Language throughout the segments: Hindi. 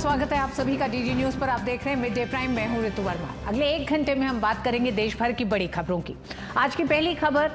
स्वागत है आप सभी का डीडी न्यूज पर। आप देख रहे हैं मिड डे प्राइम। मैं हूं ऋतु वर्मा। अगले 1 घंटे में हम बात करेंगे देश भर की बड़ी खबरों की। आज की पहली खबर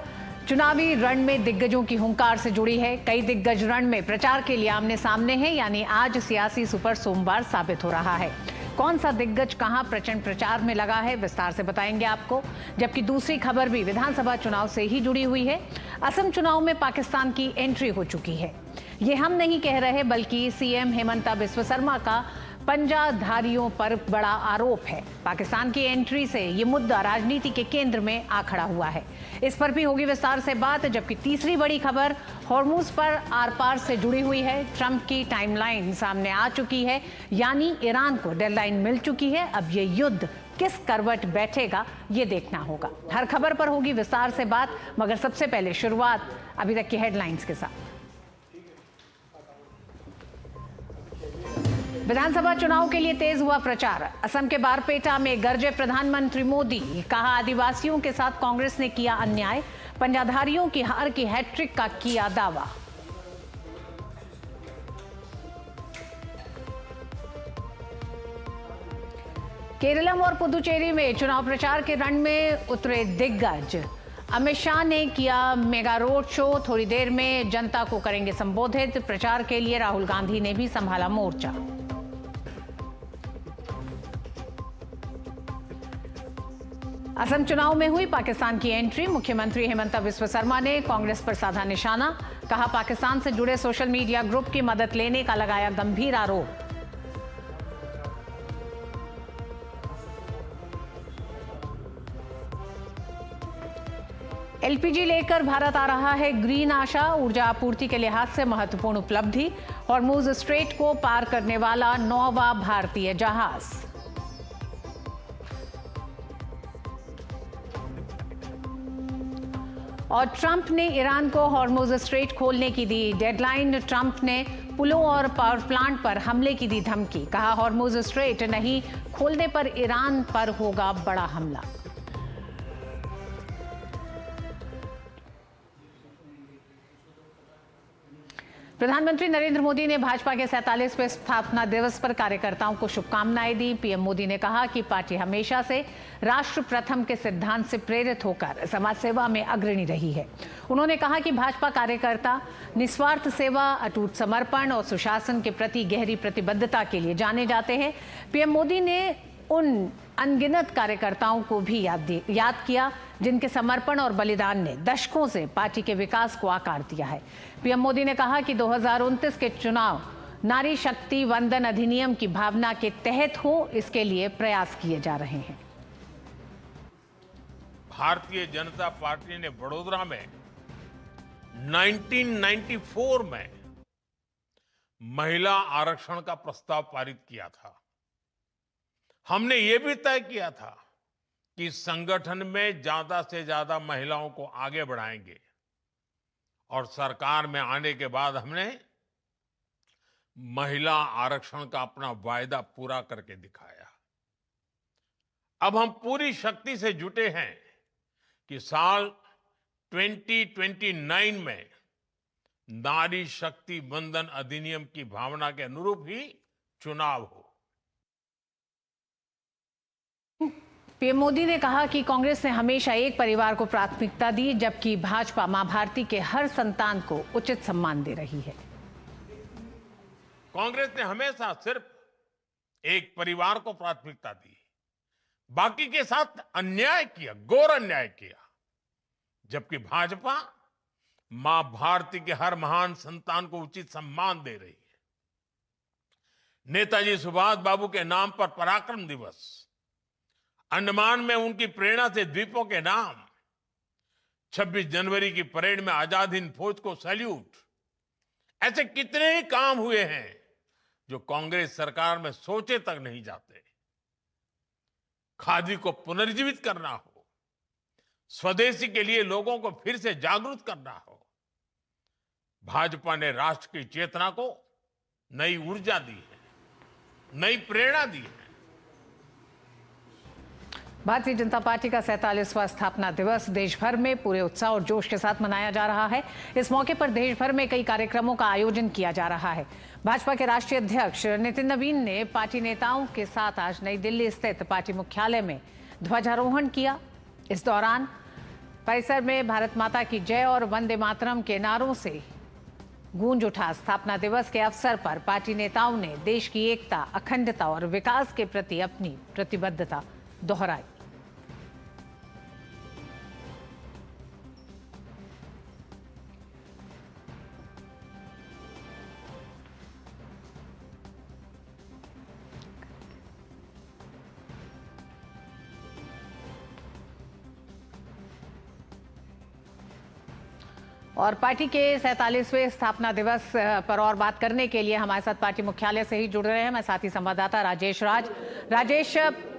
चुनावी रण में दिग्गजों की हुंकार से जुड़ी है। कई दिग्गज रण में प्रचार के लिए आमने सामने हैं, यानी आज सियासी सुपर सोमवार साबित हो रहा है। कौन सा दिग्गज कहां प्रचंड प्रचार में लगा है, विस्तार से बताएंगे आपको। जबकि दूसरी खबर भी विधानसभा चुनाव से ही जुड़ी हुई है। असम चुनाव में पाकिस्तान की एंट्री हो चुकी है। ये हम नहीं कह रहे, बल्कि सीएम हेमंता बिस्वा शर्मा का पंजाधारियों पर बड़ा आरोप है। पाकिस्तान की एंट्री से ये मुद्दा राजनीति के केंद्र में आ खड़ा हुआ है। इस पर भी होगी विस्तार से बात। जबकि तीसरी बड़ी खबर हॉर्मुज पर आर पार से जुड़ी हुई है। ट्रंप की टाइमलाइन सामने आ चुकी है, यानी ईरान को डेडलाइन मिल चुकी है। अब ये युद्ध किस करवट बैठेगा, ये देखना होगा। हर खबर पर होगी विस्तार से बात, मगर सबसे पहले शुरुआत अभी तक की हेडलाइंस के साथ। विधानसभा चुनाव के लिए तेज हुआ प्रचार। असम के बारपेटा में गरजे प्रधानमंत्री मोदी। कहा, आदिवासियों के साथ कांग्रेस ने किया अन्याय। पंजाधारियों की हार की हैट्रिक का किया दावा। केरलम और पुदुचेरी में चुनाव प्रचार के रण में उतरे दिग्गज। अमित शाह ने किया मेगा रोड शो। थोड़ी देर में जनता को करेंगे संबोधित। प्रचार के लिए राहुल गांधी ने भी संभाला मोर्चा। असम चुनाव में हुई पाकिस्तान की एंट्री। मुख्यमंत्री हेमंता बिस्वा शर्मा ने कांग्रेस पर साधा निशाना। कहा, पाकिस्तान से जुड़े सोशल मीडिया ग्रुप की मदद लेने का लगाया गंभीर आरोप। एलपीजी लेकर भारत आ रहा है ग्रीन आशा। ऊर्जा आपूर्ति के लिहाज से महत्वपूर्ण उपलब्धि। हॉर्मुज स्ट्रेट को पार करने वाला 9वां भारतीय जहाज। और ट्रंप ने ईरान को हॉर्मुज स्ट्रेट खोलने की दी डेडलाइन। ट्रंप ने पुलों और पावर प्लांट पर हमले की दी धमकी। कहा, हॉर्मुज स्ट्रेट नहीं खोलने पर ईरान पर होगा बड़ा हमला। प्रधानमंत्री नरेंद्र मोदी ने भाजपा के 47वें स्थापना दिवस पर कार्यकर्ताओं को शुभकामनाएं दी। पीएम मोदी ने कहा कि पार्टी हमेशा से राष्ट्र प्रथम के सिद्धांत से प्रेरित होकर समाज सेवा में अग्रणी रही है। उन्होंने कहा कि भाजपा कार्यकर्ता निस्वार्थ सेवा, अटूट समर्पण और सुशासन के प्रति गहरी प्रतिबद्धता के लिए जाने जाते हैं। पीएम मोदी ने उन अनगिनत कार्यकर्ताओं को भी याद किया जिनके समर्पण और बलिदान ने दशकों से पार्टी के विकास को आकार दिया है। पीएम मोदी ने कहा कि 2029 के चुनाव नारी शक्ति वंदन अधिनियम की भावना के तहत हो, इसके लिए प्रयास किए जा रहे हैं। भारतीय जनता पार्टी ने वडोदरा में 1994 में महिला आरक्षण का प्रस्ताव पारित किया था। हमने ये भी तय किया था कि संगठन में ज्यादा से ज्यादा महिलाओं को आगे बढ़ाएंगे। और सरकार में आने के बाद हमने महिला आरक्षण का अपना वायदा पूरा करके दिखाया। अब हम पूरी शक्ति से जुटे हैं कि साल 2029 में नारी शक्ति वंदन अधिनियम की भावना के अनुरूप ही चुनाव हो। पीएम मोदी ने कहा कि कांग्रेस ने हमेशा एक परिवार को प्राथमिकता दी, जबकि भाजपा मां भारती के हर संतान को उचित सम्मान दे रही है। कांग्रेस ने हमेशा सिर्फ एक परिवार को प्राथमिकता दी, बाकी के साथ अन्याय किया, घोर अन्याय किया। जबकि भाजपा मां भारती के हर महान संतान को उचित सम्मान दे रही है। नेताजी सुभाष बाबू के नाम पर पराक्रम दिवस, अंडमान में उनकी प्रेरणा से द्वीपों के नाम, 26 जनवरी की परेड में आजाद हिंद फौज को सैल्यूट, ऐसे कितने ही काम हुए हैं जो कांग्रेस सरकार में सोचे तक नहीं जाते। खादी को पुनर्जीवित करना हो, स्वदेशी के लिए लोगों को फिर से जागरूक करना हो, भाजपा ने राष्ट्र की चेतना को नई ऊर्जा दी है, नई प्रेरणा दी है। भारतीय जनता पार्टी का 47वां स्थापना दिवस देश भर में पूरे उत्साह और जोश के साथ मनाया जा रहा है। इस मौके पर देश भर में कई कार्यक्रमों का आयोजन किया जा रहा है। भाजपा के राष्ट्रीय अध्यक्ष नितिन नवीन ने पार्टी नेताओं के साथ आज नई दिल्ली स्थित पार्टी मुख्यालय में ध्वजारोहण किया। इस दौरान परिसर में भारत माता की जय और वंदे मातरम के नारों से गूंज उठा। स्थापना दिवस के अवसर पर पार्टी नेताओं ने देश की एकता, अखंडता और विकास के प्रति अपनी प्रतिबद्धता दोहराई। और पार्टी के 47वें स्थापना दिवस पर और बात करने के लिए हमारे साथ पार्टी मुख्यालय से ही जुड़ रहे हैं हमारे साथी संवाददाता राजेश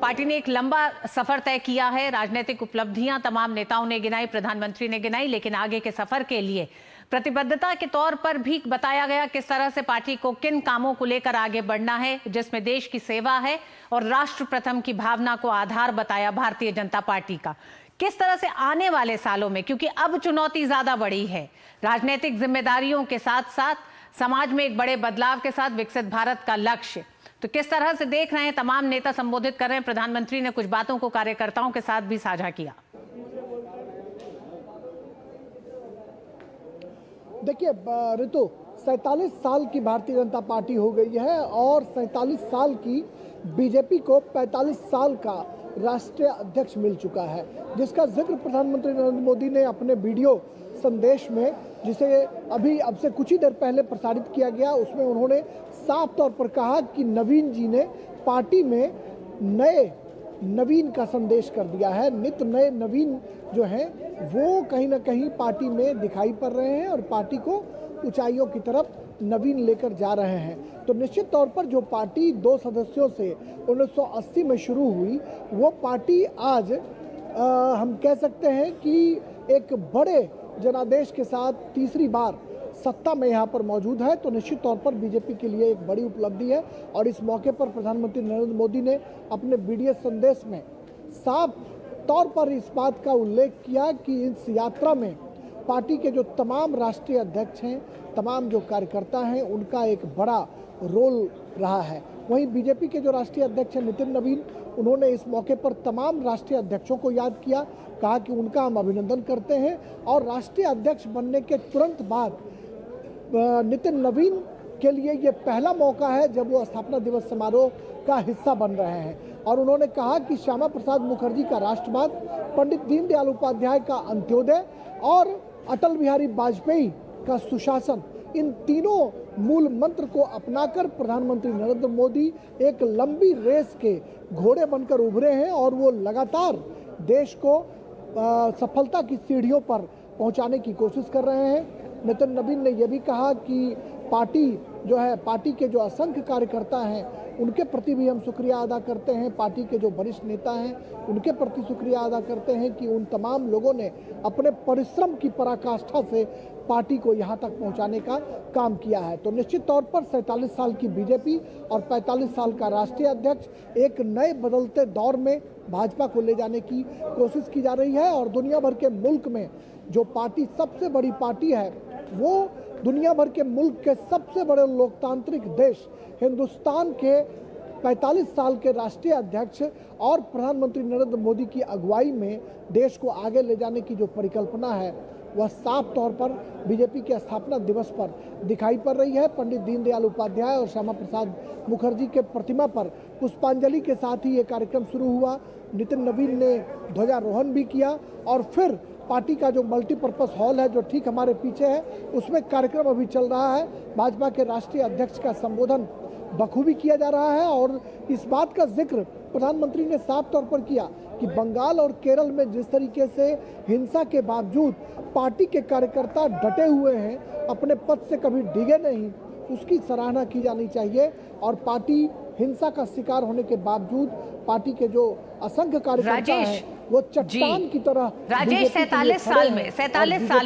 पार्टी ने एक लंबा सफर तय किया है। राजनीतिक उपलब्धियां तमाम नेताओं ने गिनाई, प्रधानमंत्री ने गिनाई, लेकिन आगे के सफर के लिए प्रतिबद्धता के तौर पर भी बताया गया किस तरह से पार्टी को किन कामों को लेकर आगे बढ़ना है, जिसमें देश की सेवा है और राष्ट्र प्रथम की भावना को आधार बताया भारतीय जनता पार्टी का। किस तरह से आने वाले सालों में, क्योंकि अब चुनौती ज्यादा बड़ी है, राजनीतिक जिम्मेदारियों के साथ साथ समाज में एक बड़े बदलाव के साथ विकसित भारत का लक्ष्य, तो किस तरह से देख रहे हैं? तमाम नेता संबोधित कर रहे हैं। प्रधानमंत्री ने कुछ बातों को कार्यकर्ताओं के साथ भी साझा किया। देखिए ऋतु, 47 साल की भारतीय जनता पार्टी हो गई है और 47 साल की बीजेपी को 45 साल का राष्ट्रीय अध्यक्ष मिल चुका है, जिसका जिक्र प्रधानमंत्री नरेंद्र मोदी ने अपने वीडियो संदेश में, जिसे अभी अब से कुछ ही देर पहले प्रसारित किया गया, उसमें उन्होंने साफ तौर पर कहा कि नवीन जी ने पार्टी में नए नवीन का संदेश कर दिया है। नित नए नवीन जो हैं वो कहीं ना कहीं पार्टी में दिखाई पड़ रहे हैं और पार्टी को ऊंचाइयों की तरफ नवीन लेकर जा रहे हैं। तो निश्चित तौर पर जो पार्टी 2 सदस्यों से 1980 में शुरू हुई, वो पार्टी आज हम कह सकते हैं कि एक बड़े जनादेश के साथ तीसरी बार सत्ता में यहाँ पर मौजूद है। तो निश्चित तौर पर बीजेपी के लिए एक बड़ी उपलब्धि है और इस मौके पर प्रधानमंत्री नरेंद्र मोदी ने अपने वीडियो संदेश में साफ तौर पर इस बात का उल्लेख किया कि इस यात्रा में पार्टी के जो तमाम राष्ट्रीय अध्यक्ष हैं, तमाम जो कार्यकर्ता हैं, उनका एक बड़ा रोल रहा है। वहीं बीजेपी के जो राष्ट्रीय अध्यक्ष हैं नितिन नवीन, उन्होंने इस मौके पर तमाम राष्ट्रीय अध्यक्षों को याद किया, कहा कि उनका हम अभिनंदन करते हैं और राष्ट्रीय अध्यक्ष बनने के तुरंत बाद नितिन नवीन के लिए ये पहला मौका है जब वो स्थापना दिवस समारोह का हिस्सा बन रहे हैं। और उन्होंने कहा कि श्यामा प्रसाद मुखर्जी का राष्ट्रवाद, पंडित दीनदयाल उपाध्याय का अंत्योदय और अटल बिहारी वाजपेयी का सुशासन, इन तीनों मूल मंत्र को अपनाकर प्रधानमंत्री नरेंद्र मोदी एक लंबी रेस के घोड़े बनकर उभरे हैं और वो लगातार देश को सफलता की सीढ़ियों पर पहुंचाने की कोशिश कर रहे हैं। नितिन नवीन ने यह भी कहा कि पार्टी जो है, पार्टी के जो असंख्य कार्यकर्ता हैं, उनके प्रति भी हम शुक्रिया अदा करते हैं। पार्टी के जो वरिष्ठ नेता हैं, उनके प्रति शुक्रिया अदा करते हैं कि उन तमाम लोगों ने अपने परिश्रम की पराकाष्ठा से पार्टी को यहाँ तक पहुँचाने का काम किया है। तो निश्चित तौर पर 47 साल की बीजेपी और 45 साल का राष्ट्रीय अध्यक्ष एक नए बदलते दौर में भाजपा को ले जाने की कोशिश की जा रही है। और दुनिया भर के मुल्क में जो पार्टी सबसे बड़ी पार्टी है, वो दुनिया भर के मुल्क के सबसे बड़े लोकतांत्रिक देश हिंदुस्तान के 45 साल के राष्ट्रीय अध्यक्ष और प्रधानमंत्री नरेंद्र मोदी की अगुवाई में देश को आगे ले जाने की जो परिकल्पना है, वह साफ तौर पर बीजेपी के स्थापना दिवस पर दिखाई पड़ रही है। पंडित दीनदयाल उपाध्याय और श्यामा प्रसाद मुखर्जी के प्रतिमा पर पुष्पांजलि के साथ ही ये कार्यक्रम शुरू हुआ। नितिन नवीन ने ध्वजारोहण भी किया और फिर पार्टी का जो मल्टीपर्पज़ हॉल है, जो ठीक हमारे पीछे है, उसमें कार्यक्रम अभी चल रहा है। भाजपा के राष्ट्रीय अध्यक्ष का संबोधन बखूबी किया जा रहा है और इस बात का जिक्र प्रधानमंत्री ने साफ तौर पर किया कि बंगाल और केरल में जिस तरीके से हिंसा के बावजूद पार्टी के कार्यकर्ता डटे हुए हैं, अपने पद से कभी डिगे नहीं, उसकी सराहना की जानी चाहिए। और पार्टी हिंसा का शिकार होने के बावजूद पार्टी के जो असंख्य कार्यकर्ता हैं, वो चट्टान की तरह राजेश, 47 साल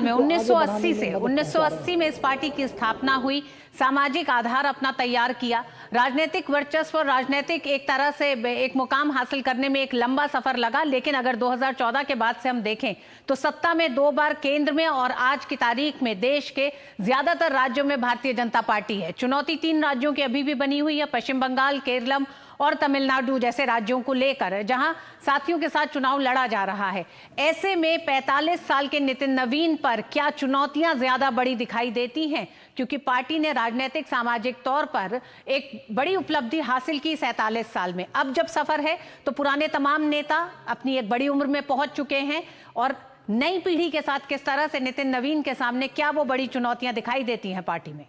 में 1980 से 1980 में इस पार्टी की स्थापना हुई, सामाजिक आधार अपना तैयार किया, राजनीतिक वर्चस्व और राजनीतिक एक तरह से एक मुकाम हासिल करने में एक लंबा सफर लगा। लेकिन अगर 2014 के बाद से हम देखें तो सत्ता में 2 बार केंद्र में और आज की तारीख में देश के ज्यादातर राज्यों में भारतीय जनता पार्टी है। चुनौती 3 राज्यों की अभी भी बनी हुई है, पश्चिम बंगाल, केरलम और तमिलनाडु जैसे राज्यों को लेकर, जहां साथियों के साथ चुनाव लड़ा जा रहा है। ऐसे में 45 साल के नितिन नवीन पर क्या चुनौतियां ज्यादा बड़ी दिखाई देती हैं? क्योंकि पार्टी ने राजनीतिक सामाजिक तौर पर एक बड़ी उपलब्धि हासिल की 47 साल में। अब जब सफर है तो पुराने तमाम नेता अपनी एक बड़ी उम्र में पहुंच चुके हैं और नई पीढ़ी के साथ किस तरह से नितिन नवीन के सामने क्या वो बड़ी चुनौतियां दिखाई देती हैं पार्टी में?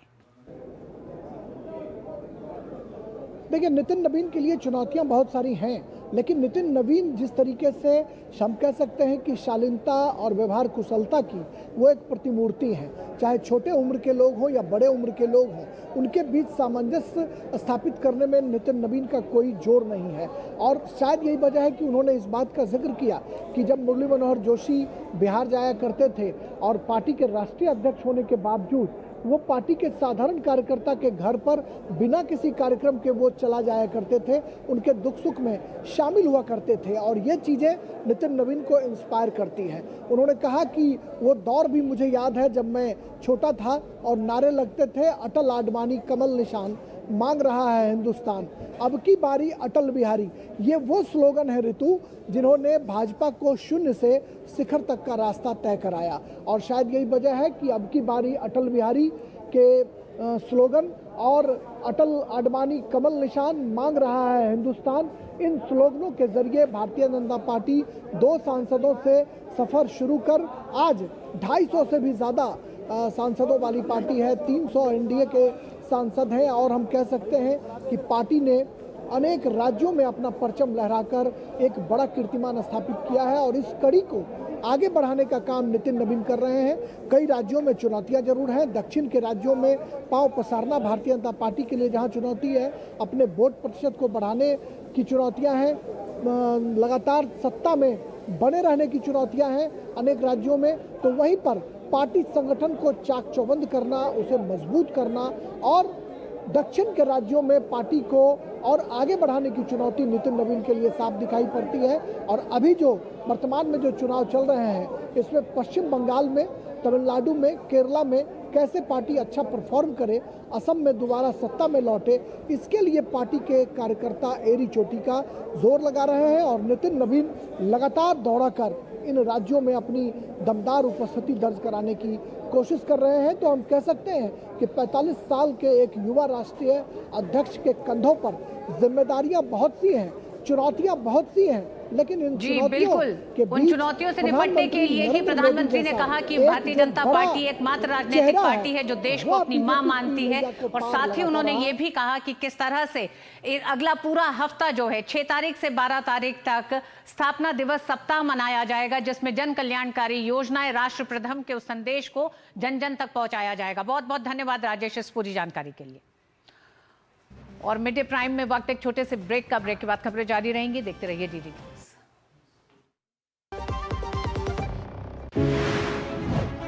देखिए, नितिन नवीन के लिए चुनौतियां बहुत सारी हैं, लेकिन नितिन नवीन जिस तरीके से हम कह सकते हैं कि शालीनता और व्यवहार कुशलता की वो एक प्रतिमूर्ति है। चाहे छोटे उम्र के लोग हों या बड़े उम्र के लोग हों, उनके बीच सामंजस्य स्थापित करने में नितिन नवीन का कोई जोर नहीं है। और शायद यही वजह है कि उन्होंने इस बात का जिक्र किया कि जब मुरली मनोहर जोशी बिहार जाया करते थे और पार्टी के राष्ट्रीय अध्यक्ष होने के बावजूद वो पार्टी के साधारण कार्यकर्ता के घर पर बिना किसी कार्यक्रम के वो चला जाया करते थे, उनके दुख सुख में शामिल हुआ करते थे और ये चीज़ें नितिन नवीन को इंस्पायर करती हैं। उन्होंने कहा कि वो दौर भी मुझे याद है जब मैं छोटा था और नारे लगते थे, अटल आडवाणी कमल निशान, मांग रहा है हिंदुस्तान, अब की बारी अटल बिहारी। ये वो स्लोगन है ऋतु जिन्होंने भाजपा को शून्य से शिखर तक का रास्ता तय कराया। और शायद यही वजह है कि अब की बारी अटल बिहारी के स्लोगन और अटल आडवाणी कमल निशान, मांग रहा है हिंदुस्तान, इन स्लोगनों के जरिए भारतीय जनता पार्टी 2 सांसदों से सफर शुरू कर आज 250 से भी ज़्यादा सांसदों वाली पार्टी है। 300 एनडीए के सांसद हैं और हम कह सकते हैं कि पार्टी ने अनेक राज्यों में अपना परचम लहराकर एक बड़ा कीर्तिमान स्थापित किया है और इस कड़ी को आगे बढ़ाने का काम नितिन नवीन कर रहे हैं। कई राज्यों में चुनौतियां जरूर हैं, दक्षिण के राज्यों में पांव पसारना भारतीय जनता पार्टी के लिए जहां चुनौती है, अपने वोट प्रतिशत को बढ़ाने की चुनौतियां हैं, लगातार सत्ता में बने रहने की चुनौतियां हैं अनेक राज्यों में, तो वहीं पर पार्टी संगठन को चाक चौबंद करना, उसे मजबूत करना और दक्षिण के राज्यों में पार्टी को और आगे बढ़ाने की चुनौती नितिन नवीन के लिए साफ दिखाई पड़ती है। और अभी जो वर्तमान में जो चुनाव चल रहे हैं, इसमें पश्चिम बंगाल में, तमिलनाडु में, केरला में कैसे पार्टी अच्छा परफॉर्म करे, असम में दोबारा सत्ता में लौटे, इसके लिए पार्टी के कार्यकर्ता एड़ी चोटी का जोर लगा रहे हैं और नितिन नवीन लगातार दौड़ा कर इन राज्यों में अपनी दमदार उपस्थिति दर्ज कराने की कोशिश कर रहे हैं। तो हम कह सकते हैं कि 45 साल के एक युवा राष्ट्रीय अध्यक्ष के कंधों पर जिम्मेदारियां बहुत सी हैं, चुनौतियां बहुत सी हैं, लेकिन इन उन चुनौतियों से निपटने के लिए ही प्रधानमंत्री ने कहा कि भारतीय जनता पार्टी एकमात्र राजनीतिक पार्टी है जो देश को अपनी मां मानती है। और साथ ही उन्होंने ये भी कहा कि किस तरह से अगला पूरा हफ्ता जो है 6 तारीख से 12 तारीख तक स्थापना दिवस सप्ताह मनाया जाएगा, जिसमें जन कल्याणकारी योजनाएं, राष्ट्र प्रथम के उस संदेश को जन जन तक पहुंचाया जाएगा। बहुत बहुत धन्यवाद राजेश इस पूरी जानकारी के लिए। और मिड डे प्राइम में वक्त एक छोटे से ब्रेक का, ब्रेक के बाद खबरें जारी रहेंगी, देखते रहिए डीडी न्यूज।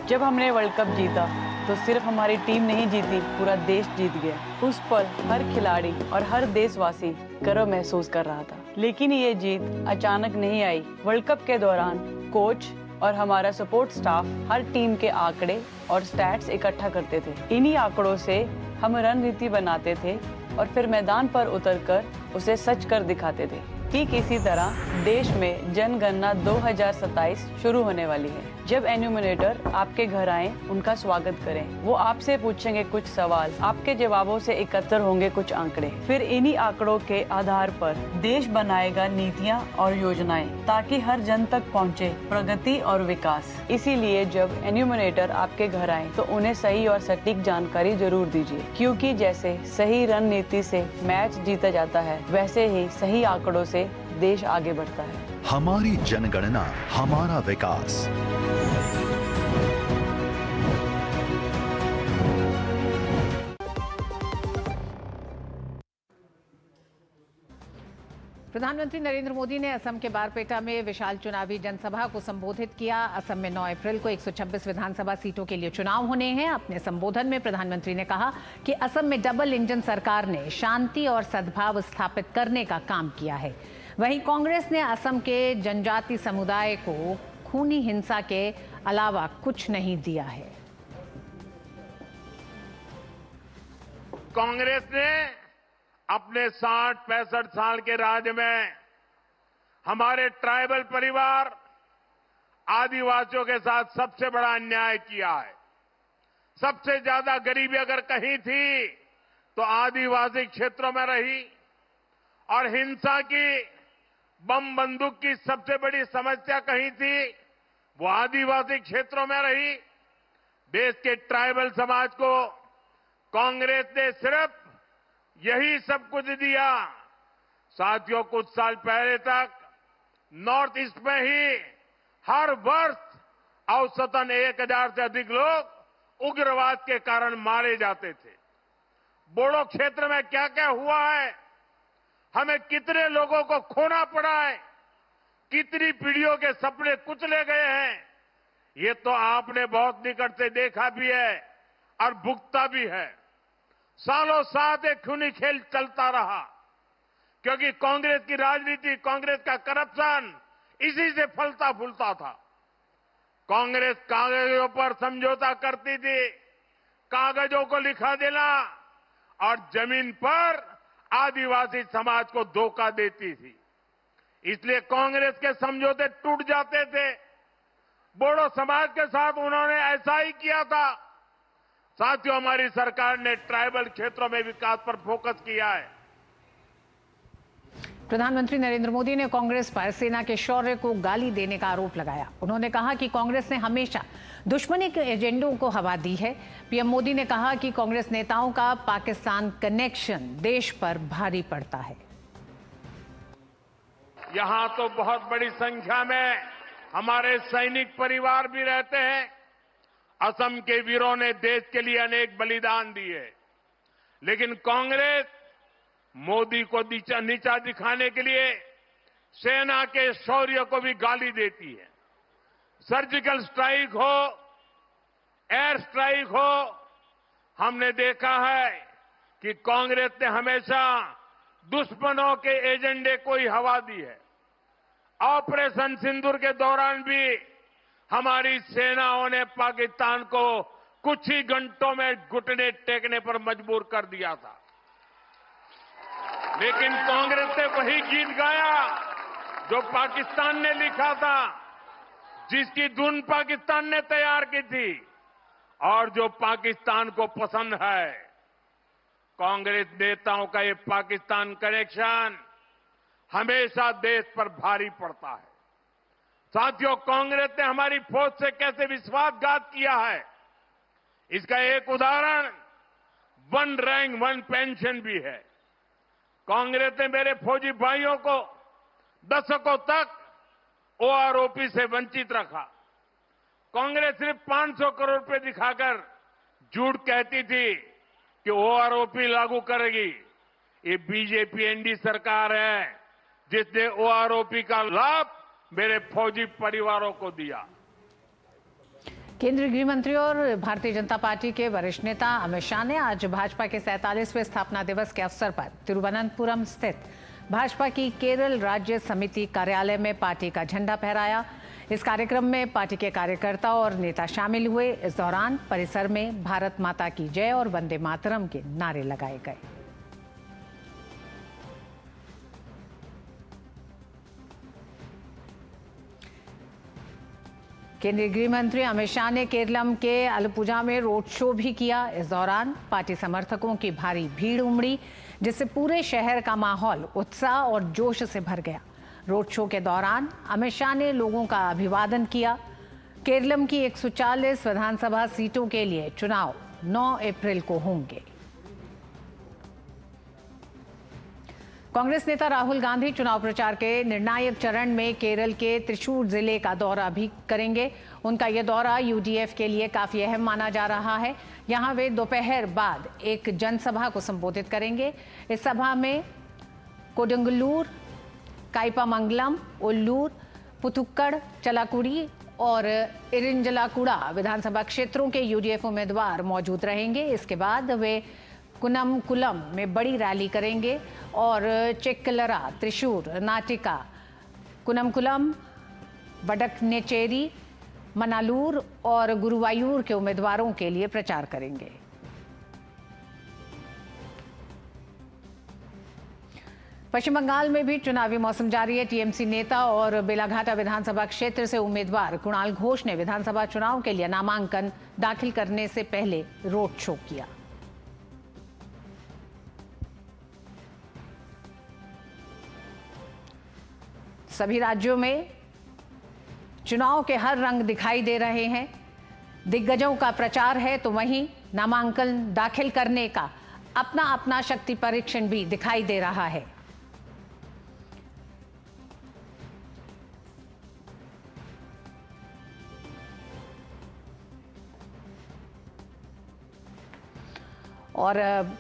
जब हमने वर्ल्ड कप जीता तो सिर्फ हमारी टीम नहीं जीती, पूरा देश जीत गया। उस पर हर खिलाड़ी और हर देशवासी गर्व महसूस कर रहा था। लेकिन ये जीत अचानक नहीं आई। वर्ल्ड कप के दौरान कोच और हमारा सपोर्ट स्टाफ हर टीम के आंकड़े और स्टैट्स इकट्ठा करते थे। इन्हीं आंकड़ों से हम रणनीति बनाते थे और फिर मैदान पर उतरकर उसे सच कर दिखाते थे। ठीक इसी तरह देश में जनगणना 2027 शुरू होने वाली है। जब एन्यूमरेटर आपके घर आए, उनका स्वागत करें। वो आपसे पूछेंगे कुछ सवाल, आपके जवाबों से एकत्र होंगे कुछ आंकड़े। फिर इन्हीं आंकड़ों के आधार पर देश बनाएगा नीतियां और योजनाएं, ताकि हर जन तक पहुंचे प्रगति और विकास। इसीलिए जब एन्यूमरेटर आपके घर आए तो उन्हें सही और सटीक जानकारी जरूर दीजिए, क्योंकि जैसे सही रणनीति से मैच जीता जाता है, वैसे ही सही आंकड़ों से देश आगे बढ़ता है। हमारी जनगणना, हमारा विकास। प्रधानमंत्री नरेंद्र मोदी ने असम के बारपेटा में विशाल चुनावी जनसभा को संबोधित किया। असम में 9 अप्रैल को 126 विधानसभा सीटों के लिए चुनाव होने हैं। अपने संबोधन में प्रधानमंत्री ने कहा कि असम में डबल इंजन सरकार ने शांति और सद्भाव स्थापित करने का काम किया है। वहीं कांग्रेस ने असम के जनजाति समुदाय को खूनी हिंसा के अलावा कुछ नहीं दिया है। कांग्रेस ने अपने 60-65 साल के राज में हमारे ट्राइबल परिवार आदिवासियों के साथ सबसे बड़ा अन्याय किया है। सबसे ज्यादा गरीबी अगर कहीं थी तो आदिवासी क्षेत्रों में रही, और हिंसा की, बम बंदूक की सबसे बड़ी समस्या कहीं थी वो आदिवासी क्षेत्रों में रही। देश के ट्राइबल समाज को कांग्रेस ने सिर्फ यही सब कुछ दिया। साथियों, कुछ साल पहले तक नॉर्थ ईस्ट में ही हर वर्ष औसतन 1000 से अधिक लोग उग्रवाद के कारण मारे जाते थे। बोडो क्षेत्र में क्या क्या हुआ है, हमें कितने लोगों को खोना पड़ा है, कितनी पीढ़ियों के सपने कुचले गए हैं, ये तो आपने बहुत निकट से देखा भी है और भुगता भी है। सालों साथ एक खूनी खेल चलता रहा, क्योंकि कांग्रेस की राजनीति, कांग्रेस का करप्शन इसी से फलता फूलता था। कांग्रेस कागजों पर समझौता करती थी, कागजों को लिखा देना, और जमीन पर आदिवासी समाज को धोखा देती थी। इसलिए कांग्रेस के समझौते टूट जाते थे। बोडो समाज के साथ उन्होंने ऐसा ही किया था। साथियों, हमारी सरकार ने ट्राइबल क्षेत्रों में विकास पर फोकस किया है। प्रधानमंत्री नरेंद्र मोदी ने कांग्रेस पर सेना के शौर्य को गाली देने का आरोप लगाया। उन्होंने कहा कि कांग्रेस ने हमेशा दुश्मनी के एजेंडों को हवा दी है। पीएम मोदी ने कहा कि कांग्रेस नेताओं का पाकिस्तान कनेक्शन देश पर भारी पड़ता है। यहां तो बहुत बड़ी संख्या में हमारे सैनिक परिवार भी रहते हैं। असम के वीरों ने देश के लिए अनेक बलिदान दिए, लेकिन कांग्रेस मोदी को नीचा दिखाने के लिए सेना के शौर्य को भी गाली देती है। सर्जिकल स्ट्राइक हो, एयर स्ट्राइक हो, हमने देखा है कि कांग्रेस ने हमेशा दुश्मनों के एजेंडे को ही हवा दी है। ऑपरेशन सिंदूर के दौरान भी हमारी सेनाओं ने पाकिस्तान को कुछ ही घंटों में घुटने टेकने पर मजबूर कर दिया था, लेकिन कांग्रेस ने वही गीत गाया जो पाकिस्तान ने लिखा था, जिसकी धुन पाकिस्तान ने तैयार की थी और जो पाकिस्तान को पसंद है। कांग्रेस नेताओं का ये पाकिस्तान कनेक्शन हमेशा देश पर भारी पड़ता है। साथियों, कांग्रेस ने हमारी फौज से कैसे विश्वासघात किया है, इसका एक उदाहरण 1 रैंक 1 पेंशन भी है। कांग्रेस ने मेरे फौजी भाइयों को दशकों तक ओआरओपी से वंचित रखा। कांग्रेस सिर्फ 500 करोड़ रुपए दिखाकर झूठ कहती थी कि ओआरओपी लागू करेगी। ये बीजेपी एनडीए सरकार है जिसने ओआरओपी का लाभ मेरे फौजी परिवारों को दिया। केंद्रीय गृह मंत्री और भारतीय जनता पार्टी के वरिष्ठ नेता अमित शाह ने आज भाजपा के 47वें स्थापना दिवस के अवसर पर तिरुवनंतपुरम स्थित भाजपा की केरल राज्य समिति कार्यालय में पार्टी का झंडा फहराया। इस कार्यक्रम में पार्टी के कार्यकर्ता और नेता शामिल हुए। इस दौरान परिसर में भारत माता की जय और वंदे मातरम के नारे लगाए गए। केंद्रीय गृह मंत्री अमित शाह ने केरलम के अलपुजा में रोड शो भी किया। इस दौरान पार्टी समर्थकों की भारी भीड़ उमड़ी, जिससे पूरे शहर का माहौल उत्साह और जोश से भर गया। रोड शो के दौरान अमित शाह ने लोगों का अभिवादन किया। केरलम की 140 विधानसभा सीटों के लिए चुनाव 9 अप्रैल को होंगे। कांग्रेस नेता राहुल गांधी चुनाव प्रचार के निर्णायक चरण में केरल के त्रिशूर जिले का दौरा भी करेंगे। उनका यह दौरा यूडीएफ के लिए काफी अहम माना जा रहा है। यहां वे दोपहर बाद एक जनसभा को संबोधित करेंगे। इस सभा में कोडंगलूर, कायपामंगलम, उल्लूर, पुथुक्कड़, चलाकुड़ी और इरिंजलाकुड़ा विधानसभा क्षेत्रों के यूडीएफ उम्मीदवार मौजूद रहेंगे। इसके बाद वे कुनमकुलम में बड़ी रैली करेंगे और चेक्कलरा, त्रिशूर, नाटिका, कुनमकुलम, वडकनेचेरी, मनालूर और गुरुवायूर के उम्मीदवारों के लिए प्रचार करेंगे। पश्चिम बंगाल में भी चुनावी मौसम जारी है। टीएमसी नेता और बेलाघाटा विधानसभा क्षेत्र से उम्मीदवार कुणाल घोष ने विधानसभा चुनाव के लिए नामांकन दाखिल करने से पहले रोड शो किया। सभी राज्यों में चुनाव के हर रंग दिखाई दे रहे हैं। दिग्गजों का प्रचार है तो वहीं नामांकन दाखिल करने का अपना अपना शक्ति परीक्षण भी दिखाई दे रहा है। और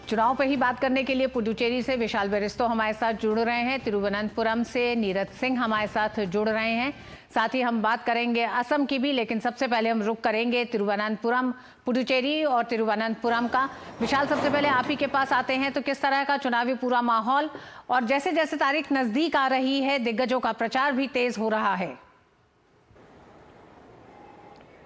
चुनाव पर ही बात करने के लिए पुडुचेरी से विशाल बेरिस्टो हमारे साथ जुड़ रहे हैं। तिरुवनंतपुरम से नीरज सिंह हमारे साथ जुड़ रहे हैं। साथ ही हम बात करेंगे असम की भी, लेकिन सबसे पहले हम रुक करेंगे तिरुवनंतपुरम, पुडुचेरी और तिरुवनंतपुरम का। विशाल, सबसे पहले आप ही के पास आते हैं, तो किस तरह का चुनावी पूरा माहौल, और जैसे जैसे तारीख नजदीक आ रही है दिग्गजों का प्रचार भी तेज हो रहा है।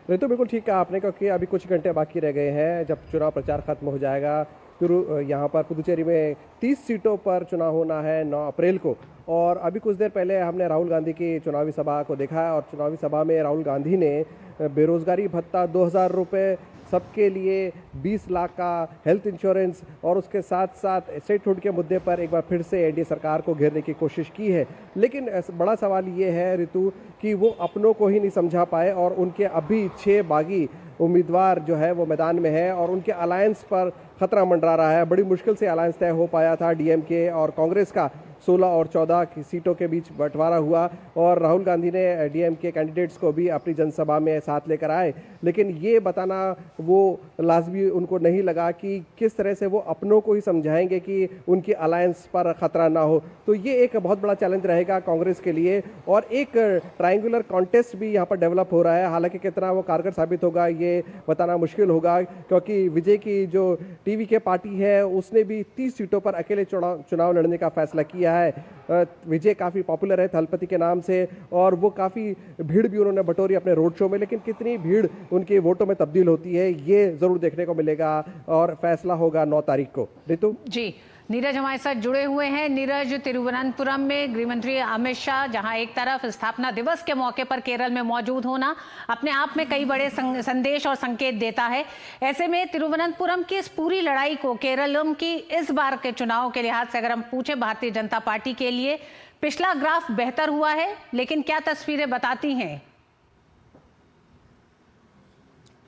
नहीं तो बिल्कुल ठीक कहा आपने, क्योंकि अभी कुछ घंटे बाकी रह गए हैं जब चुनाव प्रचार खत्म हो जाएगा। फिर यहाँ पर पुदुचेरी में 30 सीटों पर चुनाव होना है 9 अप्रैल को। और अभी कुछ देर पहले हमने राहुल गांधी की चुनावी सभा को देखा है, और चुनावी सभा में राहुल गांधी ने बेरोजगारी भत्ता 2000 रुपये सबके लिए, 20 लाख का हेल्थ इंश्योरेंस और उसके साथ साथ स्टेटहुड के मुद्दे पर एक बार फिर से एनडीए सरकार को घेरने की कोशिश की है। लेकिन बड़ा सवाल ये है ऋतु कि वो अपनों को ही नहीं समझा पाए, और उनके अभी 6 बागी उम्मीदवार जो है वो मैदान में है, और उनके अलायंस पर खतरा मंडरा रहा है। बड़ी मुश्किल से अलायंस तय हो पाया था। डीएमके और कांग्रेस का 16 और 14 की सीटों के बीच बंटवारा हुआ, और राहुल गांधी ने डीएमके कैंडिडेट्स को भी अपनी जनसभा में साथ लेकर आए। लेकिन ये बताना वो लाजमी उनको नहीं लगा कि किस तरह से वो अपनों को ही समझाएंगे कि उनकी अलायंस पर खतरा ना हो। तो ये एक बहुत बड़ा चैलेंज रहेगा कांग्रेस के लिए, और एक ट्रायंगुलर कॉन्टेस्ट भी यहाँ पर डेवलप हो रहा है। हालांकि कितना वो कारगर साबित होगा ये बताना मुश्किल होगा, क्योंकि विजय की जो टीवी के पार्टी है उसने भी 30 सीटों पर अकेले चुनाव लड़ने का फैसला किया है। विजय काफ़ी पॉपुलर है थलपति के नाम से, और वो काफ़ी भीड़ भी उन्होंने बटोरी अपने रोड शो में। लेकिन कितनी भीड़ उनके वोटों में तब्दील होती है ये ज़रूर देखने को मिलेगा, और फैसला होगा 9 तारीख को। ऋतु जी, नीरज हमारे साथ जुड़े हुए हैं। नीरज, तिरुवनंतपुरम में गृहमंत्री अमित शाह जहां एक तरफ स्थापना दिवस के मौके पर केरल में मौजूद होना अपने आप में कई बड़े संदेश और संकेत देता है, ऐसे में तिरुवनंतपुरम की इस पूरी लड़ाई को केरलम की इस बार के चुनाव के लिहाज से अगर हम पूछें भारतीय जनता पार्टी के लिए, पिछला ग्राफ बेहतर हुआ है, लेकिन क्या तस्वीरें बताती हैं?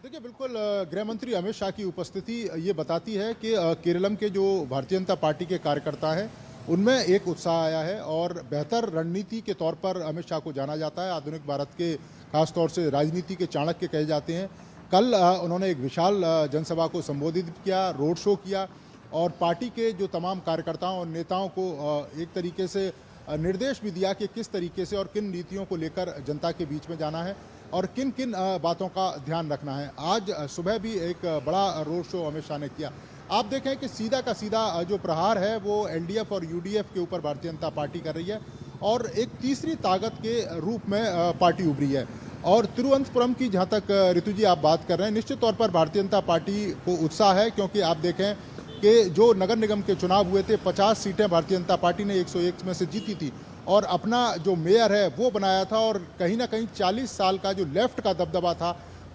देखिए, बिल्कुल गृह मंत्री अमित शाह की उपस्थिति ये बताती है कि केरलम के जो भारतीय जनता पार्टी के कार्यकर्ता हैं उनमें एक उत्साह आया है, और बेहतर रणनीति के तौर पर अमित शाह को जाना जाता है। आधुनिक भारत के खासतौर से राजनीति के चाणक्य कहे जाते हैं। कल उन्होंने एक विशाल जनसभा को संबोधित किया, रोड शो किया, और पार्टी के जो तमाम कार्यकर्ताओं और नेताओं को एक तरीके से निर्देश भी दिया कि किस तरीके से और किन नीतियों को लेकर जनता के बीच में जाना है और किन किन बातों का ध्यान रखना है। आज सुबह भी एक बड़ा रोड शो अमित शाह ने किया। आप देखें कि सीधा का सीधा जो प्रहार है वो एलडीएफ और यूडीएफ के ऊपर भारतीय जनता पार्टी कर रही है, और एक तीसरी ताकत के रूप में पार्टी उभरी है। और तिरुवनंतपुरम की जहाँ तक ऋतु जी आप बात कर रहे हैं, निश्चित तौर पर भारतीय जनता पार्टी को उत्साह है, क्योंकि आप देखें कि जो नगर निगम के चुनाव हुए थे 50 सीटें भारतीय जनता पार्टी ने 101 में से जीती थी, और अपना जो मेयर है वो बनाया था, और कहीं ना कहीं 40 साल का जो लेफ्ट का दबदबा था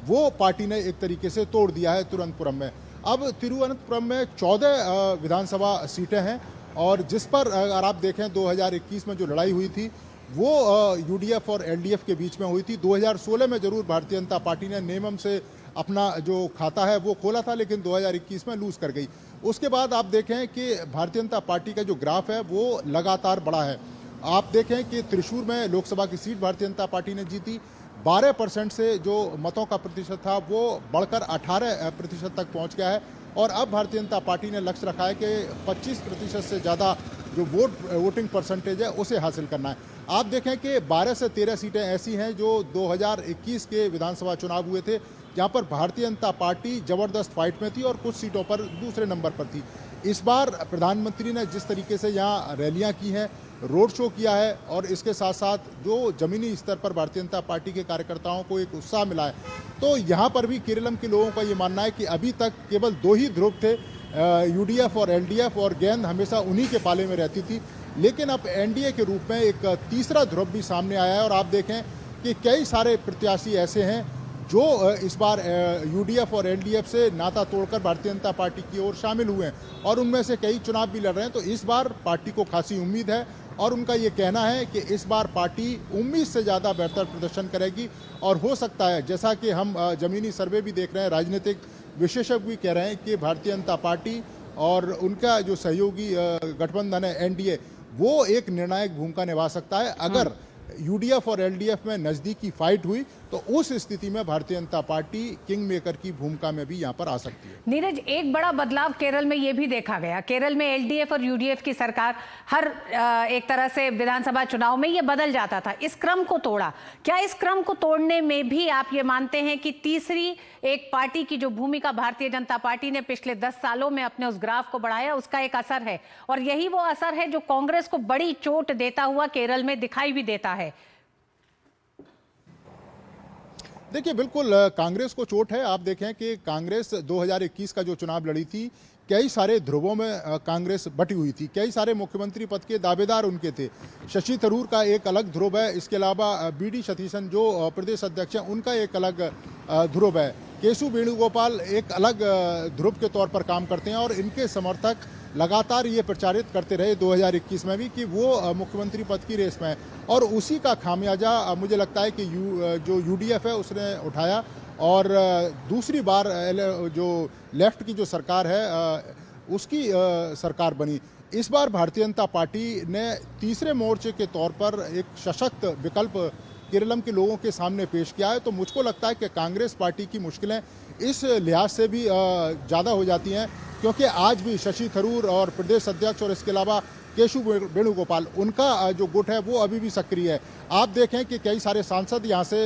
वो पार्टी ने एक तरीके से तोड़ दिया है तिरुवनंतपुरम में। अब तिरुवनंतपुरम में 14 विधानसभा सीटें हैं, और जिस पर अगर आप देखें 2021 में जो लड़ाई हुई थी वो यूडीएफ और एलडीएफ के बीच में हुई थी। 2016 में जरूर भारतीय जनता पार्टी ने नियमम से अपना जो खाता है वो खोला था, लेकिन 2021 में लूज कर गई। उसके बाद आप देखें कि भारतीय जनता पार्टी का जो ग्राफ है वो लगातार बढ़ा है। आप देखें कि त्रिशूर में लोकसभा की सीट भारतीय जनता पार्टी ने जीती, 12% से जो मतों का प्रतिशत था वो बढ़कर 18% तक पहुंच गया है, और अब भारतीय जनता पार्टी ने लक्ष्य रखा है कि 25% से ज़्यादा जो वोटिंग परसेंटेज है उसे हासिल करना है। आप देखें कि 12 से 13 सीटें ऐसी हैं जो 2021 के विधानसभा चुनाव हुए थे, जहां पर भारतीय जनता पार्टी जबरदस्त फाइट में थी और कुछ सीटों पर दूसरे नंबर पर थी। इस बार प्रधानमंत्री ने जिस तरीके से यहाँ रैलियां की हैं, रोड शो किया है और इसके साथ साथ जो जमीनी स्तर पर भारतीय जनता पार्टी के कार्यकर्ताओं को एक उत्साह मिला है, तो यहाँ पर भी केरलम के लोगों का ये मानना है कि अभी तक केवल 2 ही ध्रुव थे, यूडीएफ और एलडीएफ, और गेंद हमेशा उन्हीं के पाले में रहती थी। लेकिन अब एनडीए के रूप में एक तीसरा ध्रुव भी सामने आया है और आप देखें कि कई सारे प्रत्याशी ऐसे हैं जो इस बार यूडीएफ और एलडीएफ से नाता तोड़कर भारतीय जनता पार्टी की ओर शामिल हुए हैं और उनमें से कई चुनाव भी लड़ रहे हैं। तो इस बार पार्टी को खासी उम्मीद है और उनका ये कहना है कि इस बार पार्टी उम्मीद से ज़्यादा बेहतर प्रदर्शन करेगी और हो सकता है, जैसा कि हम जमीनी सर्वे भी देख रहे हैं, राजनीतिक विशेषज्ञ भी कह रहे हैं कि भारतीय जनता पार्टी और उनका जो सहयोगी गठबंधन है एनडीए, वो एक निर्णायक भूमिका निभा सकता है। अगर यूडीएफ और एलडीएफ में नजदीकी फाइट हुई तो उस स्थिति में Bharatiya Janata party king maker की भूमिका में भी यहां पर आ सकती है। नीरज, एक बड़ा बदलाव केरल में यह भी देखा गया, केरल में एलडीएफ और यूडीएफ की सरकार हर एक तरह से विधानसभा चुनाव में ये बदल जाता था, इस क्रम को तोड़ा। क्या इस क्रम को तोड़ने में भी आप ये मानते हैं कि तीसरी एक पार्टी की जो भूमिका भारतीय जनता पार्टी ने पिछले 10 सालों में अपने उस ग्राफ को बढ़ाया, उसका एक असर है और यही वो असर है जो कांग्रेस को बड़ी चोट देता हुआ केरल में दिखाई भी देता है? देखिए, बिल्कुल कांग्रेस को चोट है। आप देखें कि कांग्रेस 2021 का जो चुनाव लड़ी थी, कई सारे ध्रुवों में कांग्रेस बटी हुई थी, कई सारे मुख्यमंत्री पद के दावेदार उनके थे। शशि थरूर का एक अलग ध्रुव है, इसके अलावा बीडी सतीशन जो प्रदेश अध्यक्ष हैं उनका एक अलग ध्रुव है। केशु वेणुगोपाल एक अलग ध्रुव के तौर पर काम करते हैं और इनके समर्थक लगातार ये प्रचारित करते रहे 2021 में भी कि वो मुख्यमंत्री पद की रेस में है और उसी का खामियाजा मुझे लगता है कि जो यूडीएफ है उसने उठाया और दूसरी बार जो लेफ्ट की जो सरकार है उसकी सरकार बनी। इस बार भारतीय जनता पार्टी ने तीसरे मोर्चे के तौर पर एक सशक्त विकल्प केरलम के लोगों के सामने पेश किया है। तो मुझको लगता है कि कांग्रेस पार्टी की मुश्किलें इस लिहाज से भी ज़्यादा हो जाती हैं क्योंकि आज भी शशि थरूर और प्रदेश अध्यक्ष और इसके अलावा केशु वेणुगोपाल, उनका जो गुट है वो अभी भी सक्रिय है। आप देखें कि कई सारे सांसद यहाँ से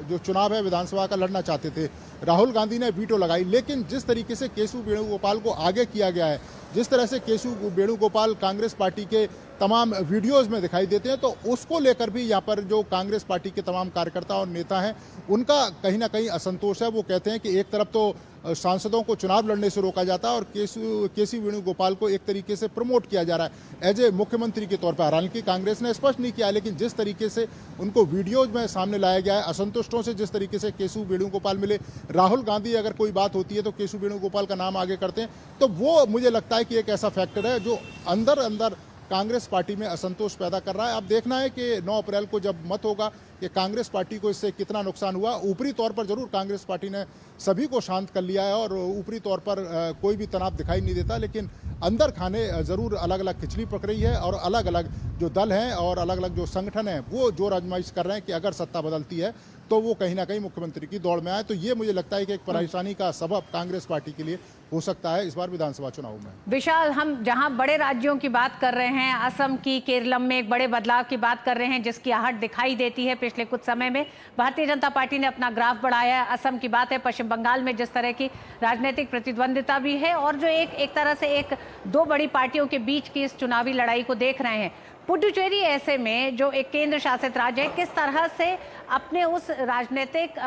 जो चुनाव है विधानसभा का लड़ना चाहते थे, राहुल गांधी ने वीटो लगाई, लेकिन जिस तरीके से केशु वेणुगोपाल को आगे किया गया है, जिस तरह से केशु वेणुगोपाल कांग्रेस पार्टी के तमाम वीडियोस में दिखाई देते हैं, तो उसको लेकर भी यहाँ पर जो कांग्रेस पार्टी के तमाम कार्यकर्ता और नेता हैं उनका कहीं ना कहीं असंतोष है। वो कहते हैं कि एक तरफ तो सांसदों को चुनाव लड़ने से रोका जाता है और केसी वेणुगोपाल को एक तरीके से प्रमोट किया जा रहा है एज ए मुख्यमंत्री के तौर पर। हालांकि कांग्रेस ने स्पष्ट नहीं किया, लेकिन जिस तरीके से उनको वीडियोज में सामने लाया गया है, असंतुष्टों से जिस तरीके से केशु वेणुगोपाल मिले, राहुल गांधी अगर कोई बात होती है तो केशु वेणुगोपाल का नाम आगे करते हैं, तो वो मुझे लगता है कि एक ऐसा फैक्टर है जो अंदर अंदर कांग्रेस पार्टी में असंतोष पैदा कर रहा है। अब देखना है कि 9 अप्रैल को जब मत होगा कि कांग्रेस पार्टी को इससे कितना नुकसान हुआ। ऊपरी तौर पर जरूर कांग्रेस पार्टी ने सभी को शांत कर लिया है और ऊपरी तौर पर कोई भी तनाव दिखाई नहीं देता, लेकिन अंदर खाने जरूर अलग अलग खिचड़ी पक रही है और अलग अलग जो दल हैं और अलग अलग जो संगठन हैं वो जोर आजमाइश कर रहे हैं कि अगर सत्ता बदलती है तो वो कहीं ना कहीं मुख्यमंत्री की दौड़ में आए। तो ये मुझे लगता है कि एक परेशानी का सबब कांग्रेस पार्टी के लिए हो सकता है इस बार विधानसभा चुनाव में। विशाल, हम जहां बड़े राज्यों की बात कर रहे हैं, असम की, केरलम में एक बड़े बदलाव की बात कर रहे हैं जिसकी आहट दिखाई देती है। पिछले कुछ समय में भारतीय जनता पार्टी ने अपना ग्राफ बढ़ाया है। असम की बात है, पश्चिम बंगाल में जिस तरह की राजनीतिक प्रतिद्वंदिता भी है और जो एक तरह से एक दो बड़ी पार्टियों के बीच की इस चुनावी लड़ाई को देख रहे हैं। पुडुचेरी ऐसे में जो एक केंद्र शासित राज्य है, किस तरह से अपने उस राजनीतिक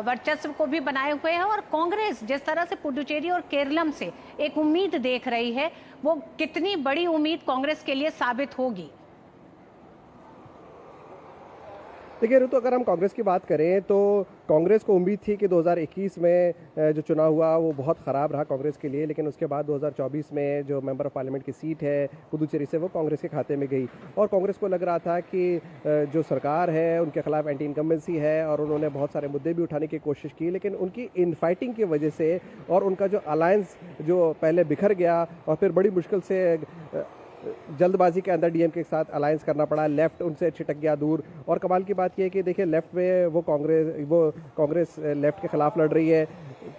वर्चस्व को भी बनाए हुए है और कांग्रेस जिस तरह से पुडुचेरी और केरलम से एक उम्मीद देख रही है, वो कितनी बड़ी उम्मीद कांग्रेस के लिए साबित होगी? देखिए ऋतु, अगर हम कांग्रेस की बात करें तो कांग्रेस को उम्मीद थी कि 2021 में जो चुनाव हुआ वो बहुत ख़राब रहा कांग्रेस के लिए, लेकिन उसके बाद 2024 में जो मेंबर ऑफ पार्लियामेंट की सीट है पुदुचेरी से वो कांग्रेस के खाते में गई और कांग्रेस को लग रहा था कि जो सरकार है उनके खिलाफ एंटी इनकम्बेंसी है और उन्होंने बहुत सारे मुद्दे भी उठाने की कोशिश की, लेकिन उनकी इनफाइटिंग की वजह से और उनका जो अलायंस जो पहले बिखर गया और फिर बड़ी मुश्किल से जल्दबाजी के अंदर डीएमके के साथ अलायंस करना पड़ा, लेफ्ट उनसे छिटक गया दूर। और कमाल की बात यह है कि देखिए लेफ्ट में वो कांग्रेस लेफ्ट के खिलाफ लड़ रही है,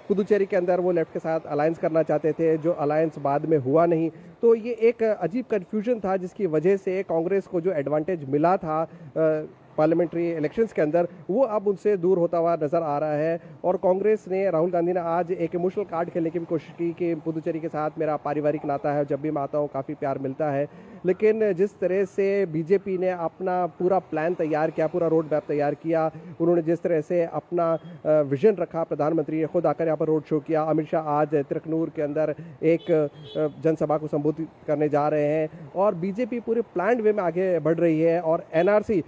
पुदुचेरी के अंदर वो लेफ्ट के साथ अलायंस करना चाहते थे, जो अलायंस बाद में हुआ नहीं। तो ये एक अजीब कन्फ्यूजन था जिसकी वजह से कांग्रेस को जो एडवांटेज मिला था पार्लियामेंट्री इलेक्शंस के अंदर, वो अब उनसे दूर होता हुआ नज़र आ रहा है। और कांग्रेस ने, राहुल गांधी ने आज एक इमोशनल कार्ड खेलने की भी कोशिश की कि पुदुचेरी के साथ मेरा पारिवारिक नाता है, जब भी मैं आता हूँ काफ़ी प्यार मिलता है। लेकिन जिस तरह से बीजेपी ने अपना पूरा प्लान तैयार किया, पूरा रोड मैप तैयार किया, उन्होंने जिस तरह से अपना विजन रखा, प्रधानमंत्री ने खुद आकर यहाँ पर रोड शो किया, अमित शाह आज तिरकनूर के अंदर एक जनसभा को संबोधित करने जा रहे हैं, और बीजेपी पूरे प्लान्ड वे में आगे बढ़ रही है। और एनआरसी,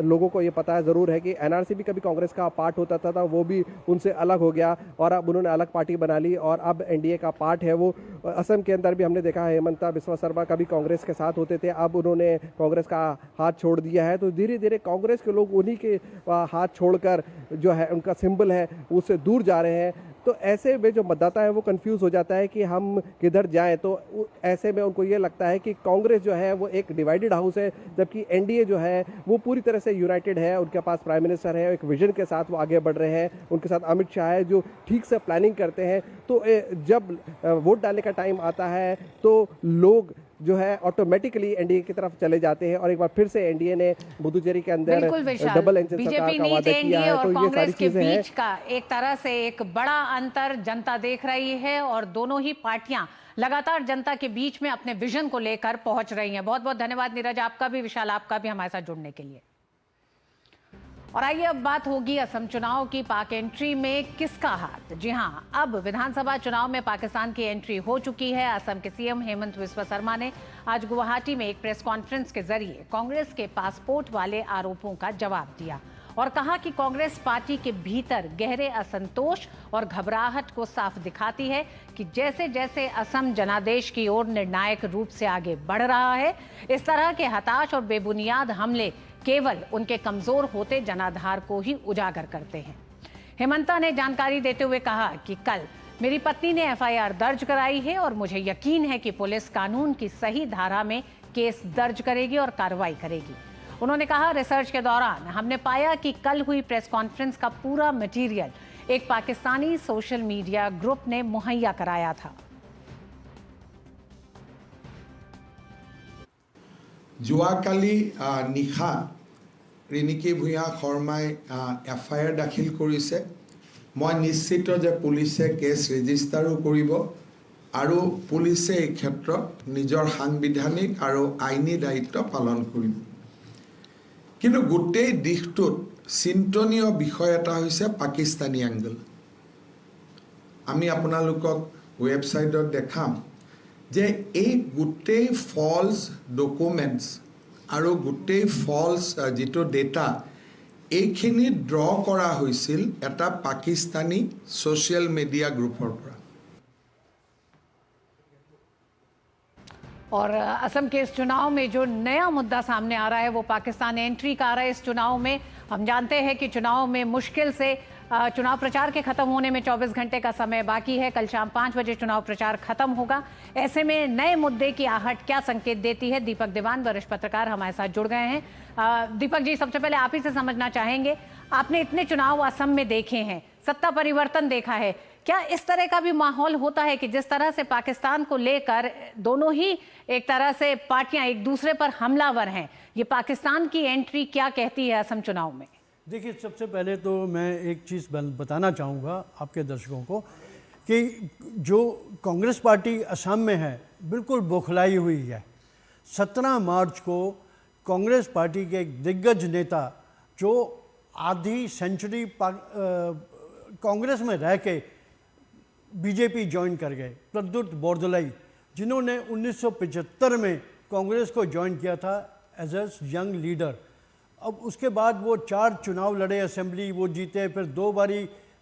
लोगों को ये पता है ज़रूर है कि एनआरसी भी कभी कांग्रेस का पार्ट होता था, वो भी उनसे अलग हो गया और अब उन्होंने अलग पार्टी बना ली और अब एनडीए का पार्ट है वो। असम के अंदर भी हमने देखा है, हेमंता बिस्वा शर्मा कभी कांग्रेस के साथ होते थे, अब उन्होंने कांग्रेस का हाथ छोड़ दिया है। तो धीरे धीरे कांग्रेस के लोग उन्हीं के हाथ छोड़कर जो है उनका सिंबल है उससे दूर जा रहे हैं। तो ऐसे में जो मतदाता है वो कंफ्यूज हो जाता है कि हम किधर जाएं। तो ऐसे में उनको ये लगता है कि कांग्रेस जो है वो एक डिवाइडेड हाउस है, जबकि एनडीए जो है वो पूरी तरह से यूनाइटेड है। उनके पास प्राइम मिनिस्टर है, एक विजन के साथ वो आगे बढ़ रहे हैं, उनके साथ अमित शाह है जो ठीक से प्लानिंग करते हैं। तो जब वोट डालने का टाइम आता है तो लोग जो है ऑटोमेटिकली एनडीए की तरफ चले जाते हैं और एक बार फिर से एनडीए ने पुदुचेरी के अंदर डबल इंजन सरकार का वादा किया है। तो ये सारी चीजें हैं का एक तरह से एक बड़ा अंतर जनता देख रही है और दोनों ही पार्टियां लगातार जनता के बीच में अपने विजन को लेकर पहुंच रही हैं। बहुत बहुत धन्यवाद नीरज, आपका भी, विशाल आपका भी हमारे साथ जुड़ने के लिए। और आइए अब बात होगी असम चुनाव की। पाक एंट्री में किसका हाथ? जी हां, अब विधानसभा चुनाव में पाकिस्तान की एंट्री हो चुकी है। असम के सीएम हेमंत बिस्वा शर्मा ने आज गुवाहाटी में एक प्रेस कॉन्फ्रेंस के जरिए कांग्रेस के पासपोर्ट वाले आरोपों का जवाब दिया और कहा कि कांग्रेस पार्टी के भीतर गहरे असंतोष और घबराहट को साफ दिखाती है कि जैसे जैसे असम जनादेश की ओर निर्णायक रूप से आगे बढ़ रहा है, इस तरह के हताश और बेबुनियाद हमले केवल उनके कमजोर होते जनाधार को ही उजागर करते हैं। हेमंता ने जानकारी देते हुए कहा कि कल मेरी पत्नी ने एफआईआर दर्ज कराई है और मुझे यकीन है कि पुलिस कानून की सही धारा में केस दर्ज करेगी और कार्रवाई करेगी। उन्होंने कहा, रिसर्च के दौरान हमने पाया कि कल हुई प्रेस कॉन्फ्रेंस का पूरा मटेरियल एक पाकिस्तानी सोशल मीडिया ग्रुप ने मुहैया कराया था। যোৱাকালি নিশা ৰিণিকী ভূঞা শৰ্মাই এফআইআৰ দাখিল কৰিছে। মই নিশ্চিত যে পুলিচে কেছ ৰেজিষ্টাৰো কৰিব আৰু পুলিচে এই ক্ষেত্ৰত নিজৰ সাংবিধানিক আৰু আইনী দায়িত্ব পালন কৰিব। কিন্তু গোটেই দিশটোত চিন্তনীয় বিষয় এটা হৈছে পাকিস্তানী এংগল। আমি আপোনালোকক ৱেবছাইটত দেখাম যে এই গোটেই ফলছ ডকুমেণ্টছ আৰু গোটেই ফলছ যিটো ডেটা এইখিনি ড্ৰ কৰা হৈছিল এটা পাকিস্তানী ছ'চিয়েল মিডিয়া গ্ৰুপৰ পৰা। और असम के इस चुनाव में जो नया मुद्दा सामने आ रहा है वो पाकिस्तान एंट्री का आ रहा है इस चुनाव में। हम जानते हैं कि चुनाव में मुश्किल से चुनाव प्रचार के खत्म होने में 24 घंटे का समय बाकी है। कल शाम 5 बजे चुनाव प्रचार खत्म होगा। ऐसे में नए मुद्दे की आहट क्या संकेत देती है? दीपक दीवान, वरिष्ठ पत्रकार, हमारे साथ जुड़ गए हैं। दीपक जी, सबसे पहले आप ही से समझना चाहेंगे, आपने इतने चुनाव असम में देखे हैं, सत्ता परिवर्तन देखा है, क्या इस तरह का भी माहौल होता है कि जिस तरह से पाकिस्तान को लेकर दोनों ही एक तरह से पार्टियां एक दूसरे पर हमलावर हैं, ये पाकिस्तान की एंट्री क्या कहती है असम चुनाव में? देखिए, सबसे पहले तो मैं एक चीज़ बताना चाहूँगा आपके दर्शकों को कि जो कांग्रेस पार्टी असम में है बिल्कुल बौखलाई हुई है। 17 मार्च को कांग्रेस पार्टी के एक दिग्गज नेता जो आधी सेंचुरी कांग्रेस में रह के बीजेपी ज्वाइन कर गए, प्रद्युत बोरदोलाई, जिन्होंने 1975 में कांग्रेस को ज्वाइन किया था एज ए यंग लीडर। अब उसके बाद वो 4 चुनाव लड़े, असेंबली वो जीते, फिर 2 बारी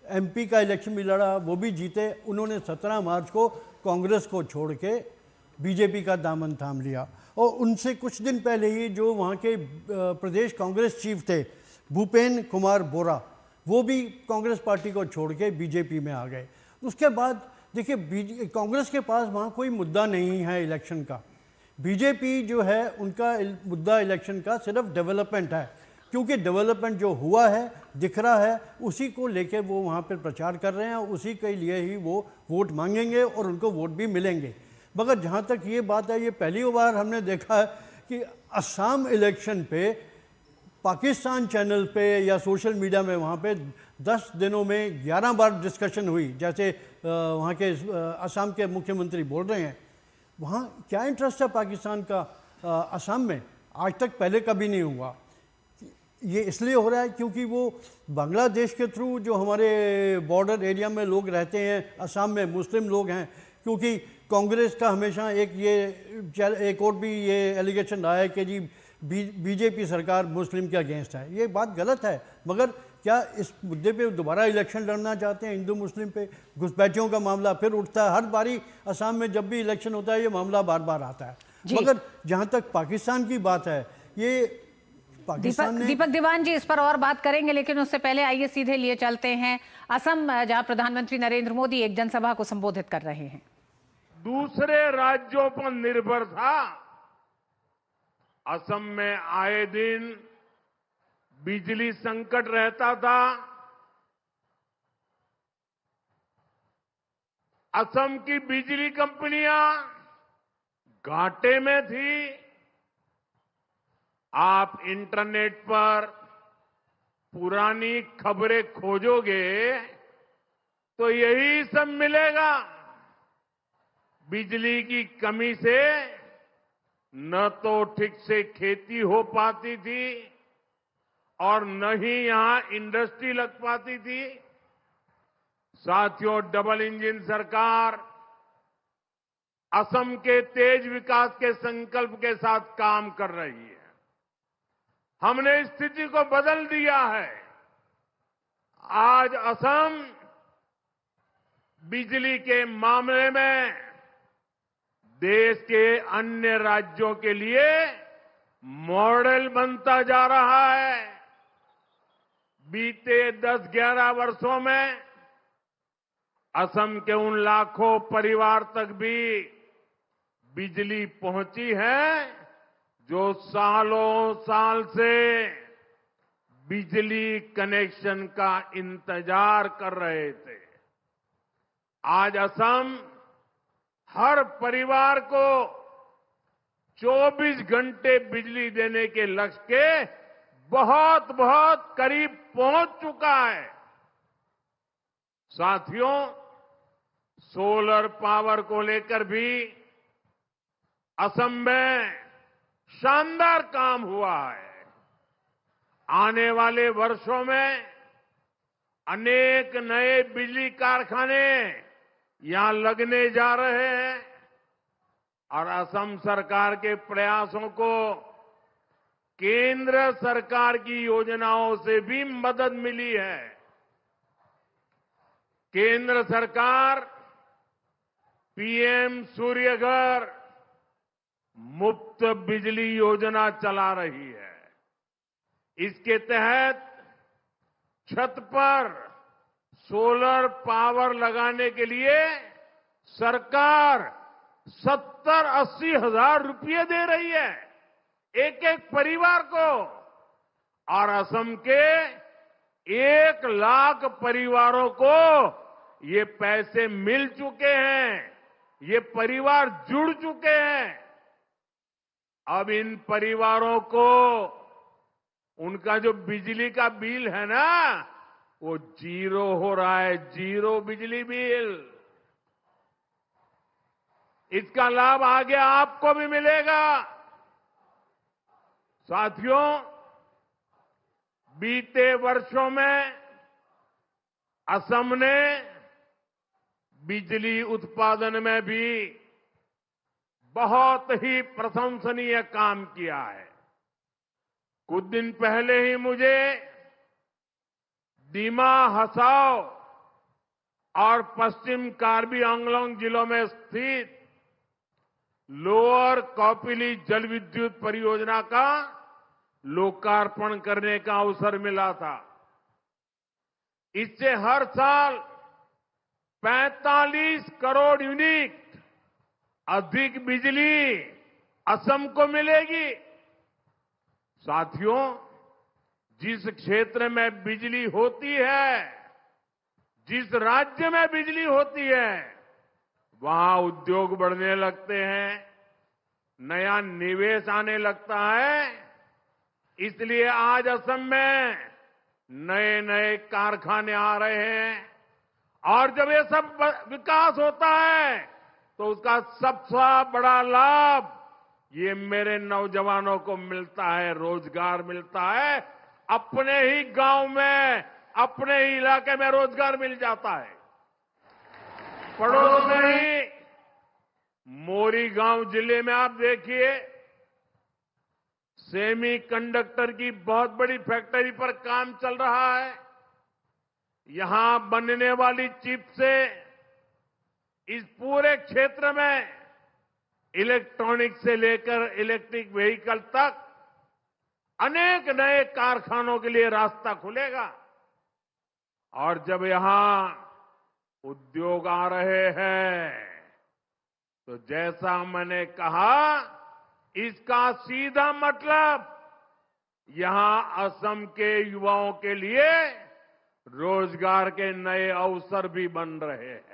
एमपी का इलेक्शन भी लड़ा, वो भी जीते। उन्होंने 17 मार्च को कांग्रेस को छोड़ के बीजेपी का दामन थाम लिया। और उनसे कुछ दिन पहले ही जो वहाँ के प्रदेश कांग्रेस चीफ थे भूपेन कुमार बोरा, वो भी कांग्रेस पार्टी को छोड़ के बीजेपी में आ गए। उसके बाद देखिए, कांग्रेस के पास वहाँ कोई मुद्दा नहीं है इलेक्शन का। बीजेपी जो है उनका मुद्दा इलेक्शन का सिर्फ डेवलपमेंट है। क्योंकि डेवलपमेंट जो हुआ है दिख रहा है, उसी को लेके वो वहाँ पर प्रचार कर रहे हैं, उसी के लिए ही वो वोट मांगेंगे और उनको वोट भी मिलेंगे। मगर जहाँ तक ये बात है, ये पहली बार हमने देखा है कि असम इलेक्शन पे पाकिस्तान चैनल पे या सोशल मीडिया में वहाँ पे 10 दिनों में 11 बार डिस्कशन हुई, जैसे वहाँ के असम के मुख्यमंत्री बोल रहे हैं। वहाँ क्या इंटरेस्ट है पाकिस्तान का असम में? आज तक पहले कभी नहीं हुआ। ये इसलिए हो रहा है क्योंकि वो बांग्लादेश के थ्रू जो हमारे बॉर्डर एरिया में लोग रहते हैं, असम में मुस्लिम लोग हैं, क्योंकि कांग्रेस का हमेशा एक और भी ये एलिगेशन रहा है कि जी बीजेपी सरकार मुस्लिम के अगेंस्ट है। ये बात गलत है। मगर क्या इस मुद्दे पे दोबारा इलेक्शन लड़ना चाहते हैं? हिंदू मुस्लिम पे घुसपैठियों का मामला फिर उठता है, हर बारी असम में जब भी इलेक्शन होता है ये मामला बार बार आता है। मगर जहाँ तक पाकिस्तान की बात है, ये दीपक दीवान जी इस पर और बात करेंगे, लेकिन उससे पहले आइए सीधे लिए चलते हैं असम, जहां प्रधानमंत्री नरेंद्र मोदी एक जनसभा को संबोधित कर रहे हैं। दूसरे राज्यों पर निर्भर था। असम में आए दिन बिजली संकट रहता था। असम की बिजली कंपनियां घाटे में थी। आप इंटरनेट पर पुरानी खबरें खोजोगे तो यही सब मिलेगा। बिजली की कमी से न तो ठीक से खेती हो पाती थी और न ही यहां इंडस्ट्री लग पाती थी। साथियों, डबल इंजन सरकार असम के तेज विकास के संकल्प के साथ काम कर रही है। हमने स्थिति को बदल दिया है। आज असम बिजली के मामले में देश के अन्य राज्यों के लिए मॉडल बनता जा रहा है। बीते 10-11 वर्षों में असम के उन लाखों परिवार तक भी बिजली पहुंची है जो सालों साल से बिजली कनेक्शन का इंतजार कर रहे थे। आज असम हर परिवार को 24 घंटे बिजली देने के लक्ष्य के बहुत बहुत करीब पहुंच चुका है। साथियों, सोलर पावर को लेकर भी असम में शानदार काम हुआ है। आने वाले वर्षों में अनेक नए बिजली कारखाने यहां लगने जा रहे हैं और असम सरकार के प्रयासों को केंद्र सरकार की योजनाओं से भी मदद मिली है। केंद्र सरकार पीएम सूर्यघर मुफ्त बिजली योजना चला रही है। इसके तहत छत पर सोलर पावर लगाने के लिए सरकार 70-80 हजार रुपये दे रही है एक एक परिवार को, और असम के 1 लाख परिवारों को ये पैसे मिल चुके हैं। ये परिवार जुड़ चुके हैं। अब इन परिवारों को उनका जो बिजली का बिल है ना, वो 0 हो रहा है, 0 बिजली बिल। इसका लाभ आगे आपको भी मिलेगा। साथियों, बीते वर्षों में असम ने बिजली उत्पादन में भी बहुत ही प्रशंसनीय काम किया है। कुछ दिन पहले ही मुझे दीमा, हसाओ और पश्चिम कार्बी आंगलोंग जिलों में स्थित लोअर कौपिली जल विद्युत परियोजना का लोकार्पण करने का अवसर मिला था। इससे हर साल 45 करोड़ यूनिट अधिक बिजली असम को मिलेगी। साथियों, जिस क्षेत्र में बिजली होती है, जिस राज्य में बिजली होती है, वहां उद्योग बढ़ने लगते हैं, नया निवेश आने लगता है। इसलिए आज असम में नए नए कारखाने आ रहे हैं और जब ये सब विकास होता है तो उसका सबसे बड़ा लाभ ये मेरे नौजवानों को मिलता है, रोजगार मिलता है। अपने ही गांव में, अपने ही इलाके में रोजगार मिल जाता है। पड़ोस में ही मोरीगांव जिले में आप देखिए, सेमी कंडक्टर की बहुत बड़ी फैक्ट्री पर काम चल रहा है। यहां बनने वाली चिप से इस पूरे क्षेत्र में इलेक्ट्रॉनिक से लेकर इलेक्ट्रिक व्हीकल तक अनेक नए कारखानों के लिए रास्ता खुलेगा। और जब यहां उद्योग आ रहे हैं तो जैसा मैंने कहा, इसका सीधा मतलब यहां असम के युवाओं के लिए रोजगार के नए अवसर भी बन रहे हैं।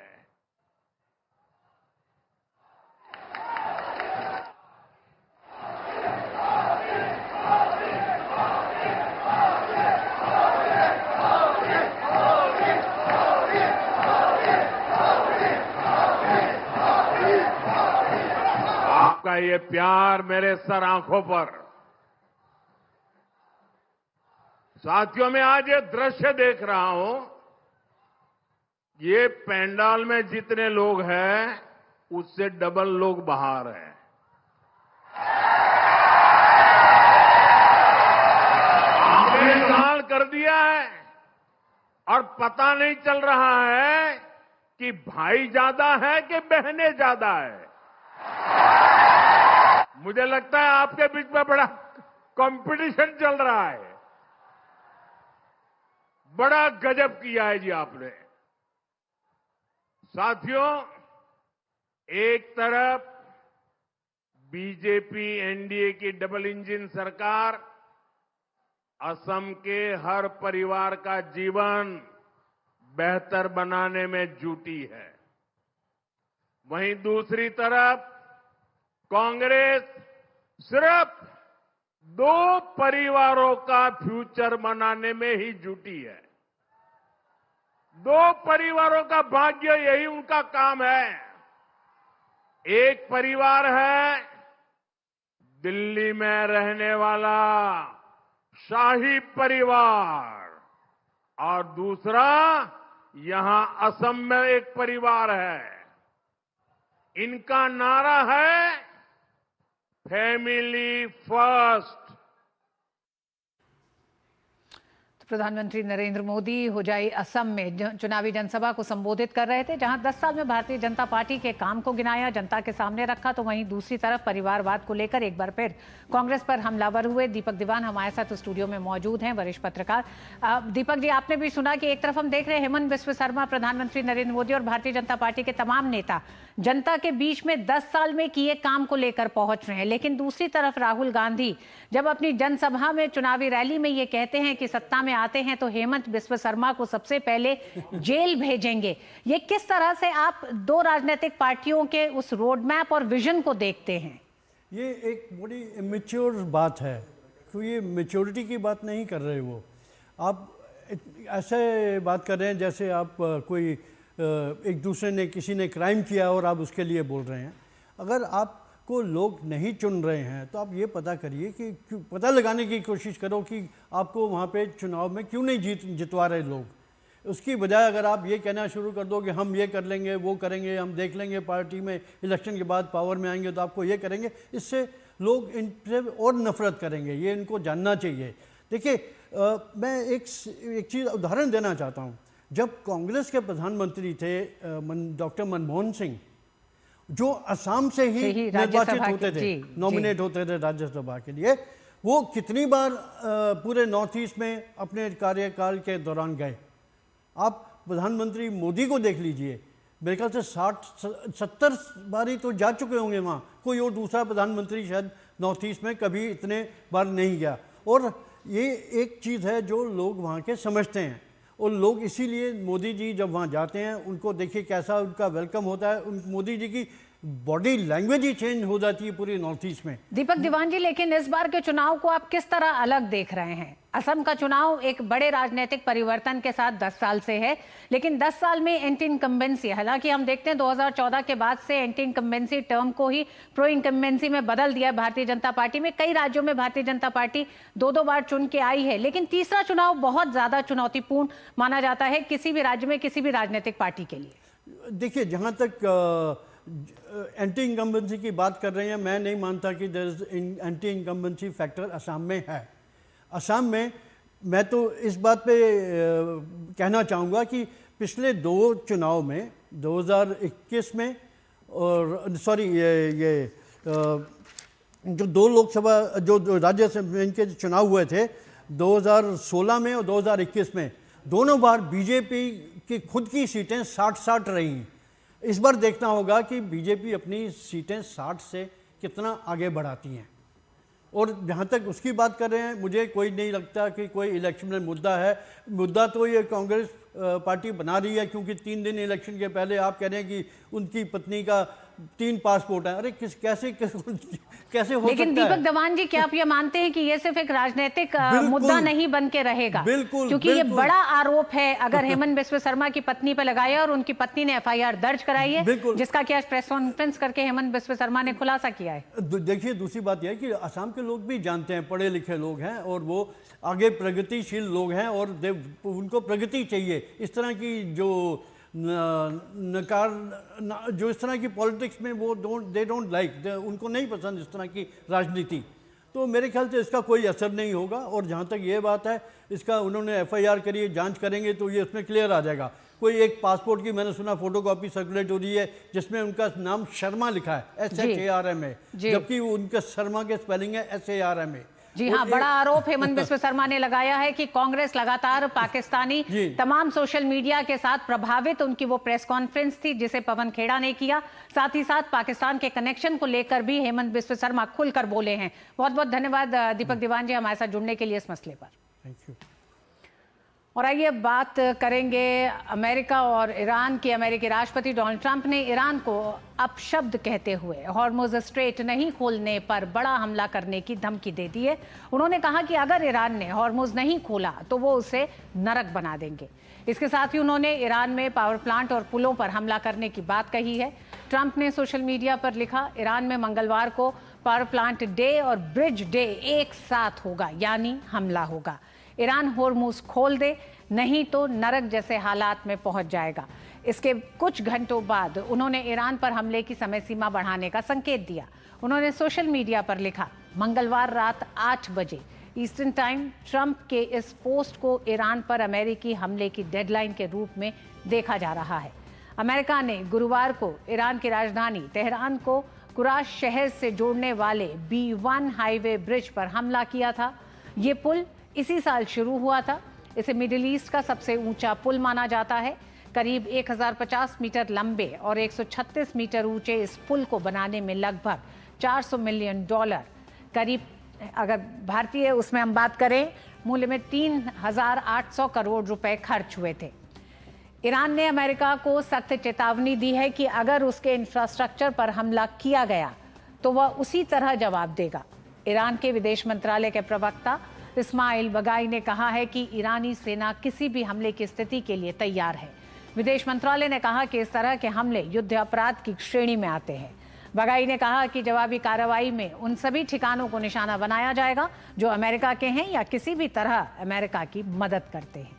आपका ये प्यार मेरे सर आंखों पर। साथियों, मैं आज ये दृश्य देख रहा हूं, ये पंडाल में जितने लोग हैं उससे डबल लोग बाहर हैं। आपने इंतजार कर दिया है और पता नहीं चल रहा है कि भाई ज्यादा है कि बहनें ज्यादा है। मुझे लगता है आपके बीच में बड़ा कंपटीशन चल रहा है। बड़ा गजब किया है जी आपने। साथियों, एक तरफ बीजेपी एनडीए की डबल इंजन सरकार असम के हर परिवार का जीवन बेहतर बनाने में जुटी है, वहीं दूसरी तरफ कांग्रेस सिर्फ 2 परिवारों का फ्यूचर बनाने में ही जुटी है। 2 परिवारों का भाग्य, यही उनका काम है। एक परिवार है दिल्ली में रहने वाला शाही परिवार और दूसरा यहां असम में एक परिवार है। इनका नारा है फैमिली फर्स्ट। प्रधानमंत्री नरेंद्र मोदी होजाई असम में चुनावी जनसभा को संबोधित कर रहे थे, जहां 10 साल में भारतीय जनता पार्टी के काम को गिनाया, जनता के सामने रखा। तो वहीं दूसरी तरफ परिवारवाद को लेकर एक बार फिर कांग्रेस पर हमलावर हुए। दीपक दीवान हमारे साथ स्टूडियो में मौजूद हैं, वरिष्ठ पत्रकार। दीपक जी, आपने भी सुना कि एक तरफ हम देख रहे हैं हेमंत बिस्व शर्मा, प्रधानमंत्री नरेंद्र मोदी और भारतीय जनता पार्टी के तमाम नेता जनता के बीच में 10 साल में किए काम को लेकर पहुंच रहे हैं, लेकिन दूसरी तरफ राहुल गांधी जब अपनी जनसभा में, चुनावी रैली में ये कहते हैं कि सत्ता में आते हैं तो हेमंत बिस्व शर्मा को सबसे पहले जेल भेजेंगे। ये किस तरह से आप 2 राजनीतिक पार्टियों के उस रोड मैप और विजन को देखते हैं? ये एक बड़ी इमेच्योर बात है, क्योंकि ये मेच्योरिटी की बात नहीं कर रहे वो। आप ऐसे बात कर रहे हैं जैसे आप कोई एक दूसरे ने, किसी ने क्राइम किया और आप उसके लिए बोल रहे हैं। अगर आपको लोग नहीं चुन रहे हैं तो आप ये पता करिए कि पता लगाने की कोशिश करो कि आपको वहाँ पे चुनाव में क्यों नहीं जितवा रहे लोग। उसकी बजाय अगर आप ये कहना शुरू कर दो कि हम ये कर लेंगे, वो करेंगे, हम देख लेंगे, पार्टी में इलेक्शन के बाद पावर में आएंगे तो आपको ये करेंगे, इससे लोग इनसे और नफरत करेंगे। ये इनको जानना चाहिए। देखिए, मैं एक चीज़ उदाहरण देना चाहता हूँ। जब कांग्रेस के प्रधानमंत्री थे डॉक्टर मनमोहन सिंह, जो असम से ही निर्वाचित होते थे, नॉमिनेट होते थे राज्यसभा के लिए, वो कितनी बार पूरे नॉर्थ ईस्ट में अपने कार्यकाल के दौरान गए। आप प्रधानमंत्री मोदी को देख लीजिए, मेरे ख्याल से 60-70 बार ही तो जा चुके होंगे वहाँ। कोई और दूसरा प्रधानमंत्री शायद नॉर्थ ईस्ट में कभी इतने बार नहीं गया। और ये एक चीज़ है जो लोग वहाँ के समझते हैं, और लोग इसीलिए मोदी जी जब वहाँ जाते हैं उनको देखिए कैसा उनका वेलकम होता है, उन मोदी जी की बॉडी लैंग्वेज ही चेंज हो जाती है पूरी नॉर्थ ईस्ट में। दीपक दीवान जी, लेकिन इस बार के चुनाव को आप किस तरह अलग देख रहे हैं? असम का चुनाव एक बड़े राजनीतिक परिवर्तन के साथ 10 साल से है, लेकिन 10 साल में एंटी इनकम्बेंसी, हालांकि हम देखते हैं 2014 के बाद से एंटी इनकम्बेंसी टर्म को ही प्रो इनकम्बेंसी में बदल दिया भारतीय जनता पार्टी में। कई राज्यों में भारतीय जनता पार्टी 2-2 बार चुन के आई है, लेकिन तीसरा चुनाव बहुत ज्यादा चुनौतीपूर्ण माना जाता है किसी भी राज्य में किसी भी राजनीतिक पार्टी के लिए। देखिए, जहाँ तक एंटी इनकम्बेंसी की बात कर रहे हैं, मैं नहीं मानता कि there is anti incumbency factor Assam में है। असम में मैं तो इस बात पे कहना चाहूँगा कि पिछले 2 चुनाव में 2021 में और सॉरी ये जो 2 लोकसभा जो राज्यसभा इनके चुनाव हुए थे 2016 में और 2021 में, दोनों बार बीजेपी की खुद की सीटें 60-60 रही। इस बार देखना होगा कि बीजेपी अपनी सीटें 60 से कितना आगे बढ़ाती हैं। और जहाँ तक उसकी बात कर रहे हैं, मुझे कोई नहीं लगता कि कोई इलेक्शन में मुद्दा है। मुद्दा तो ये कांग्रेस पार्टी बना रही है, क्योंकि 3 दिन इलेक्शन के पहले आप कह रहे हैं कि उनकी पत्नी का 3 पासपोर्ट है। अरे कैसे हो लेकिन सकता है? दीपक दीवान जी, क्या आप ये मानते हैं कि ये सिर्फ एक राजनीतिक मुद्दा नहीं बन के रहेगा? बिल्कुल, क्योंकि ये बड़ा आरोप है अगर हेमंत बिस्वा शर्मा की पत्नी पर लगाया, और उनकी पत्नी ने एफआईआर दर्ज कराई है, जिसका कि आज प्रेस कॉन्फ्रेंस करके हेमंत बिस्वा शर्मा ने खुलासा किया है। देखिए, दूसरी बात यह है कि असम के लोग भी जानते हैं, पढ़े लिखे लोग हैं और वो आगे प्रगतिशील लोग हैं, और उनको प्रगति चाहिए। इस तरह की जो जो इस तरह की पॉलिटिक्स में वो दे डोंट लाइक, उनको नहीं पसंद इस तरह की राजनीति। तो मेरे ख्याल से इसका कोई असर नहीं होगा। और जहाँ तक ये बात है, इसका उन्होंने एफआईआर करी है, जांच करेंगे तो ये उसमें क्लियर आ जाएगा। कोई एक पासपोर्ट की मैंने सुना फोटोकॉपी सर्कुलेट हो रही है जिसमें उनका नाम शर्मा लिखा है, SHARMA, जबकि उनका शर्मा के स्पेलिंग है SARMA। जी हाँ, बड़ा आरोप हेमंत बिस्वा शर्मा ने लगाया है कि कांग्रेस लगातार पाकिस्तानी तमाम सोशल मीडिया के साथ प्रभावित, उनकी वो प्रेस कॉन्फ्रेंस थी जिसे पवन खेड़ा ने किया, साथ ही साथ पाकिस्तान के कनेक्शन को लेकर भी हेमंत बिस्वा शर्मा खुलकर बोले हैं। बहुत बहुत धन्यवाद दीपक दीवान जी हमारे साथ जुड़ने के लिए इस मसले पर। Thank you. और आइए बात करेंगे अमेरिका और ईरान की। अमेरिकी राष्ट्रपति डोनाल्ड ट्रंप ने ईरान को अपशब्द कहते हुए हॉर्मुज स्ट्रेट नहीं खोलने पर बड़ा हमला करने की धमकी दे दी है। उन्होंने कहा कि अगर ईरान ने हॉर्मुज नहीं खोला तो वो उसे नरक बना देंगे। इसके साथ ही उन्होंने ईरान में पावर प्लांट और पुलों पर हमला करने की बात कही है। ट्रंप ने सोशल मीडिया पर लिखा, ईरान में मंगलवार को पावर प्लांट डे और ब्रिज डे एक साथ होगा, यानी हमला होगा। ईरान हॉर्मुज खोल दे, नहीं तो नरक जैसे हालात में पहुंच जाएगा। इसके कुछ घंटों बाद उन्होंने ईरान पर हमले की समय सीमा बढ़ाने का संकेत दिया। उन्होंने सोशल मीडिया पर लिखा, मंगलवार रात 8 बजे ईस्टर्न टाइम। ट्रंप के इस पोस्ट को ईरान पर अमेरिकी हमले की डेडलाइन के रूप में देखा जा रहा है। अमेरिका ने गुरुवार को ईरान की राजधानी तेहरान को कुराश शहर से जोड़ने वाले B1 हाईवे ब्रिज पर हमला किया था। ये पुल इसी साल शुरू हुआ था। इसे मिडिल ईस्ट का सबसे ऊंचा पुल माना जाता है। करीब 1050 मीटर लंबे और 136 मीटर ऊंचे इस पुल को बनाने में लगभग $400 मिलियन, करीब अगर भारतीय उसमें हम बात करें मूल्य में 3800 करोड़ रुपए खर्च हुए थे। ईरान ने अमेरिका को सख्त चेतावनी दी है कि अगर उसके इंफ्रास्ट्रक्चर पर हमला किया गया तो वह उसी तरह जवाब देगा। ईरान के विदेश मंत्रालय के प्रवक्ता इस्माइल बगाई ने कहा है कि ईरानी सेना किसी भी हमले की स्थिति के लिए तैयार है। विदेश मंत्रालय ने कहा कि इस तरह के हमले युद्ध अपराध की श्रेणी में आते हैं। बगाई ने कहा कि जवाबी कार्रवाई में उन सभी ठिकानों को निशाना बनाया जाएगा जो अमेरिका के हैं या किसी भी तरह अमेरिका की मदद करते हैं।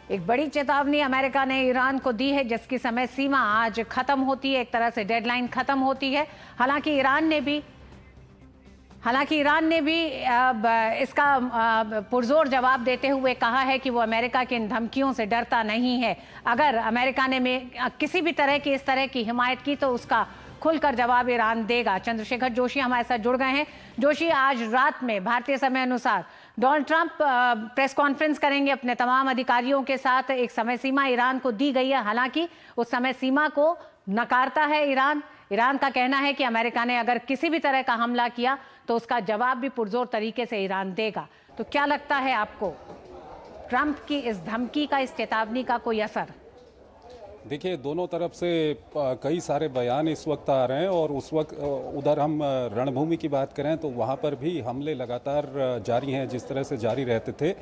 एक बड़ी चेतावनी अमेरिका ने ईरान को दी है, जिसकी समय सीमा आज खत्म होती है, एक तरह से डेडलाइन खत्म होती है। हालांकि ईरान ने भी इसका पुरजोर जवाब देते हुए कहा है कि वो अमेरिका की इन धमकियों से डरता नहीं है। अगर अमेरिका ने किसी भी तरह की इस तरह की हिमायत की तो उसका खुलकर जवाब ईरान देगा। चंद्रशेखर जोशी हमारे साथ जुड़ गए हैं। जोशी, आज रात में भारतीय समय अनुसार डोनाल्ड ट्रंप प्रेस कॉन्फ्रेंस करेंगे अपने तमाम अधिकारियों के साथ। एक समय सीमा ईरान को दी गई है, हालांकि उस समय सीमा को नकारता है ईरान। ईरान का कहना है कि अमेरिका ने अगर किसी भी तरह का हमला किया तो उसका जवाब भी पुरजोर तरीके से ईरान देगा। तो क्या लगता है आपको, ट्रंप की इस धमकी का, इस चेतावनी का कोई असर? देखिए, दोनों तरफ से कई सारे बयान इस वक्त आ रहे हैं और उस वक्त उधर हम रणभूमि की बात करें तो वहाँ पर भी हमले लगातार जारी हैं, जिस तरह से जारी रहते थे।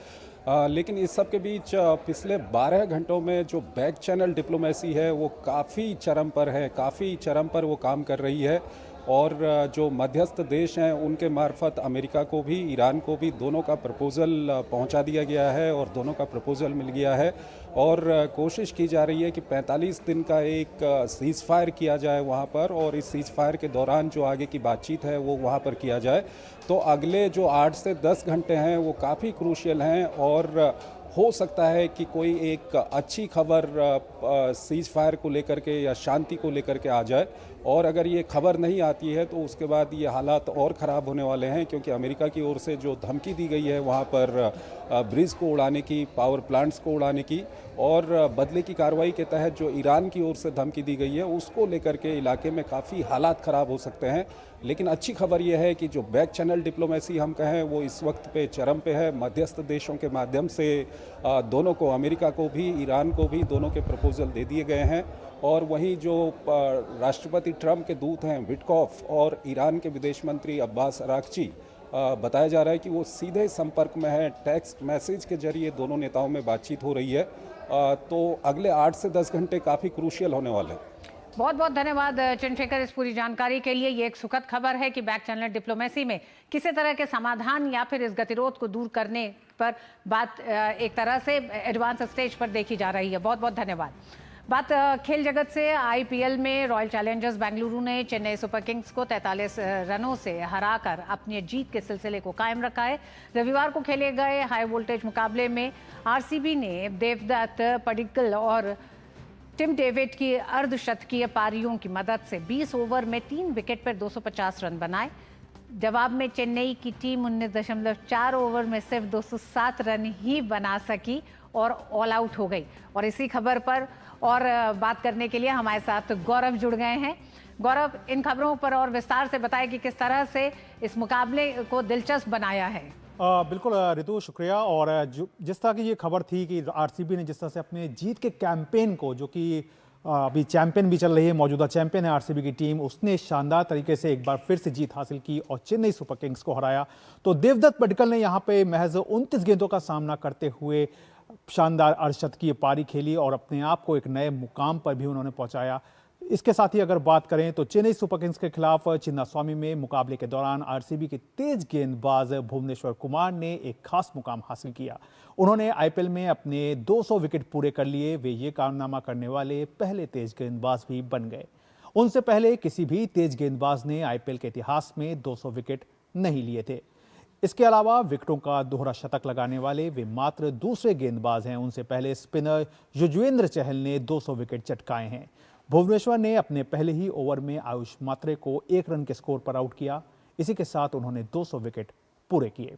लेकिन इस सब के बीच पिछले 12 घंटों में जो बैक चैनल डिप्लोमेसी है वो काफ़ी चरम पर है, काफ़ी चरम पर वो काम कर रही है। और जो मध्यस्थ देश हैं उनके मार्फत अमेरिका को भी, ईरान को भी, दोनों का प्रपोज़ल पहुंचा दिया गया है और दोनों का प्रपोज़ल मिल गया है। और कोशिश की जा रही है कि 45 दिन का एक सीज़ फायर किया जाए वहां पर, और इस सीज़ फायर के दौरान जो आगे की बातचीत है वो वहां पर किया जाए। तो अगले जो 8 से 10 घंटे हैं वो काफ़ी क्रूशियल हैं और हो सकता है कि कोई एक अच्छी खबर सीज़ फायर को लेकर के या शांति को लेकर के आ जाए। और अगर ये खबर नहीं आती है तो उसके बाद ये हालात और ख़राब होने वाले हैं, क्योंकि अमेरिका की ओर से जो धमकी दी गई है वहाँ पर ब्रिज को उड़ाने की, पावर प्लांट्स को उड़ाने की, और बदले की कार्रवाई के तहत जो ईरान की ओर से धमकी दी गई है उसको लेकर के इलाके में काफ़ी हालात ख़राब हो सकते हैं। लेकिन अच्छी खबर यह है कि जो बैक चैनल डिप्लोमेसी हम कहें वो इस वक्त पे चरम पे है। मध्यस्थ देशों के माध्यम से दोनों को, अमेरिका को भी, ईरान को भी, दोनों के प्रपोजल दे दिए गए हैं। और वहीं जो राष्ट्रपति ट्रंप के दूत हैं विटकॉफ और ईरान के विदेश मंत्री अब्बास अरागची, बताया जा रहा है कि वो सीधे संपर्क में है। टेक्स्ट मैसेज के जरिए दोनों नेताओं में बातचीत हो रही है। तो अगले 8 से 10 घंटे काफ़ी क्रूशियल होने वाले हैं। बहुत बहुत धन्यवाद चंद्रशेखर इस पूरी जानकारी के लिए। ये एक सुखद खबर है कि बैक चैनल डिप्लोमेसी में किसी तरह के समाधान या फिर इस गतिरोध को दूर करने पर बात एक तरह से एडवांस स्टेज पर देखी जा रही है। बहुत बहुत धन्यवाद। बात खेल जगत से। आईपीएल में रॉयल चैलेंजर्स बेंगलुरु ने चेन्नई सुपर किंग्स को 43 रनों से हराकर अपनी जीत के सिलसिले को कायम रखा है। रविवार को खेले गए हाई वोल्टेज मुकाबले में आरसीबी ने देवदत्त पडिक्कल और टिम डेविड की अर्धशतकीय पारियों की मदद से 20 ओवर में 3 विकेट पर 250 रन बनाए। जवाब में चेन्नई की टीम 19.4 ओवर में सिर्फ 207 रन ही बना सकी और ऑल आउट हो गई। और इसी खबर पर और बात करने के लिए हमारे साथ गौरव जुड़ गए हैं। गौरव, इन खबरों पर और विस्तार से बताएं कि किस तरह से इस मुकाबले को दिलचस्प बनाया है। बिल्कुल ऋतु, शुक्रिया। और जिस तरह की ये खबर थी कि आरसीबी ने जिस तरह से अपने जीत के कैंपेन को, जो कि अभी चैंपियन भी चल रही है, मौजूदा चैंपियन है आरसीबी की टीम, उसने शानदार तरीके से एक बार फिर से जीत हासिल की और चेन्नई सुपर किंग्स को हराया। तो देवदत्त पडिक्कल ने यहाँ पे महज 29 गेंदों का सामना करते हुए शानदार अर्धशतकीय पारी खेली और अपने आप को एक नए मुकाम पर भी उन्होंने पहुंचाया। इसके साथ ही अगर बात करें तो चेन्नई सुपर किंग्स के खिलाफ चिन्नास्वामी में मुकाबले के दौरान आरसीबी के तेज गेंदबाज भुवनेश्वर कुमार ने एक खास मुकाम हासिल किया। उन्होंने आईपीएल में अपने 200 विकेट पूरे कर लिए। वे ये कारनामा करने वाले पहले तेज गेंदबाज भी बन गए। उनसे पहले किसी भी तेज गेंदबाज ने आईपीएल के इतिहास में 200 विकेट नहीं लिए थे। इसके अलावा विकेटों का दोहरा शतक लगाने वाले वे मात्र दूसरे गेंदबाज हैं। उनसे पहले स्पिनर युजवेंद्र चहल ने 200 विकेट चटकाए हैं। भुवनेश्वर ने अपने पहले ही ओवर में आयुष मात्रे को 1 रन के स्कोर पर आउट किया। इसी के साथ उन्होंने 200 विकेट पूरे किए।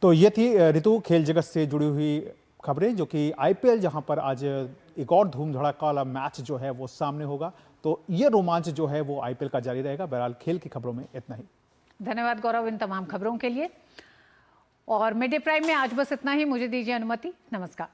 तो ये थी ऋतु खेल जगत से जुड़ी हुई खबरें, जो कि आईपीएल जहां पर आज एक और धूम धड़ाका वाला मैच जो है वो सामने होगा। तो ये रोमांच जो है वो आईपीएल का जारी रहेगा। बहरहाल खेल की खबरों में इतना ही। धन्यवाद गौरव इन तमाम खबरों के लिए। और मिड डे प्राइम में आज बस इतना ही। मुझे दीजिए अनुमति। नमस्कार।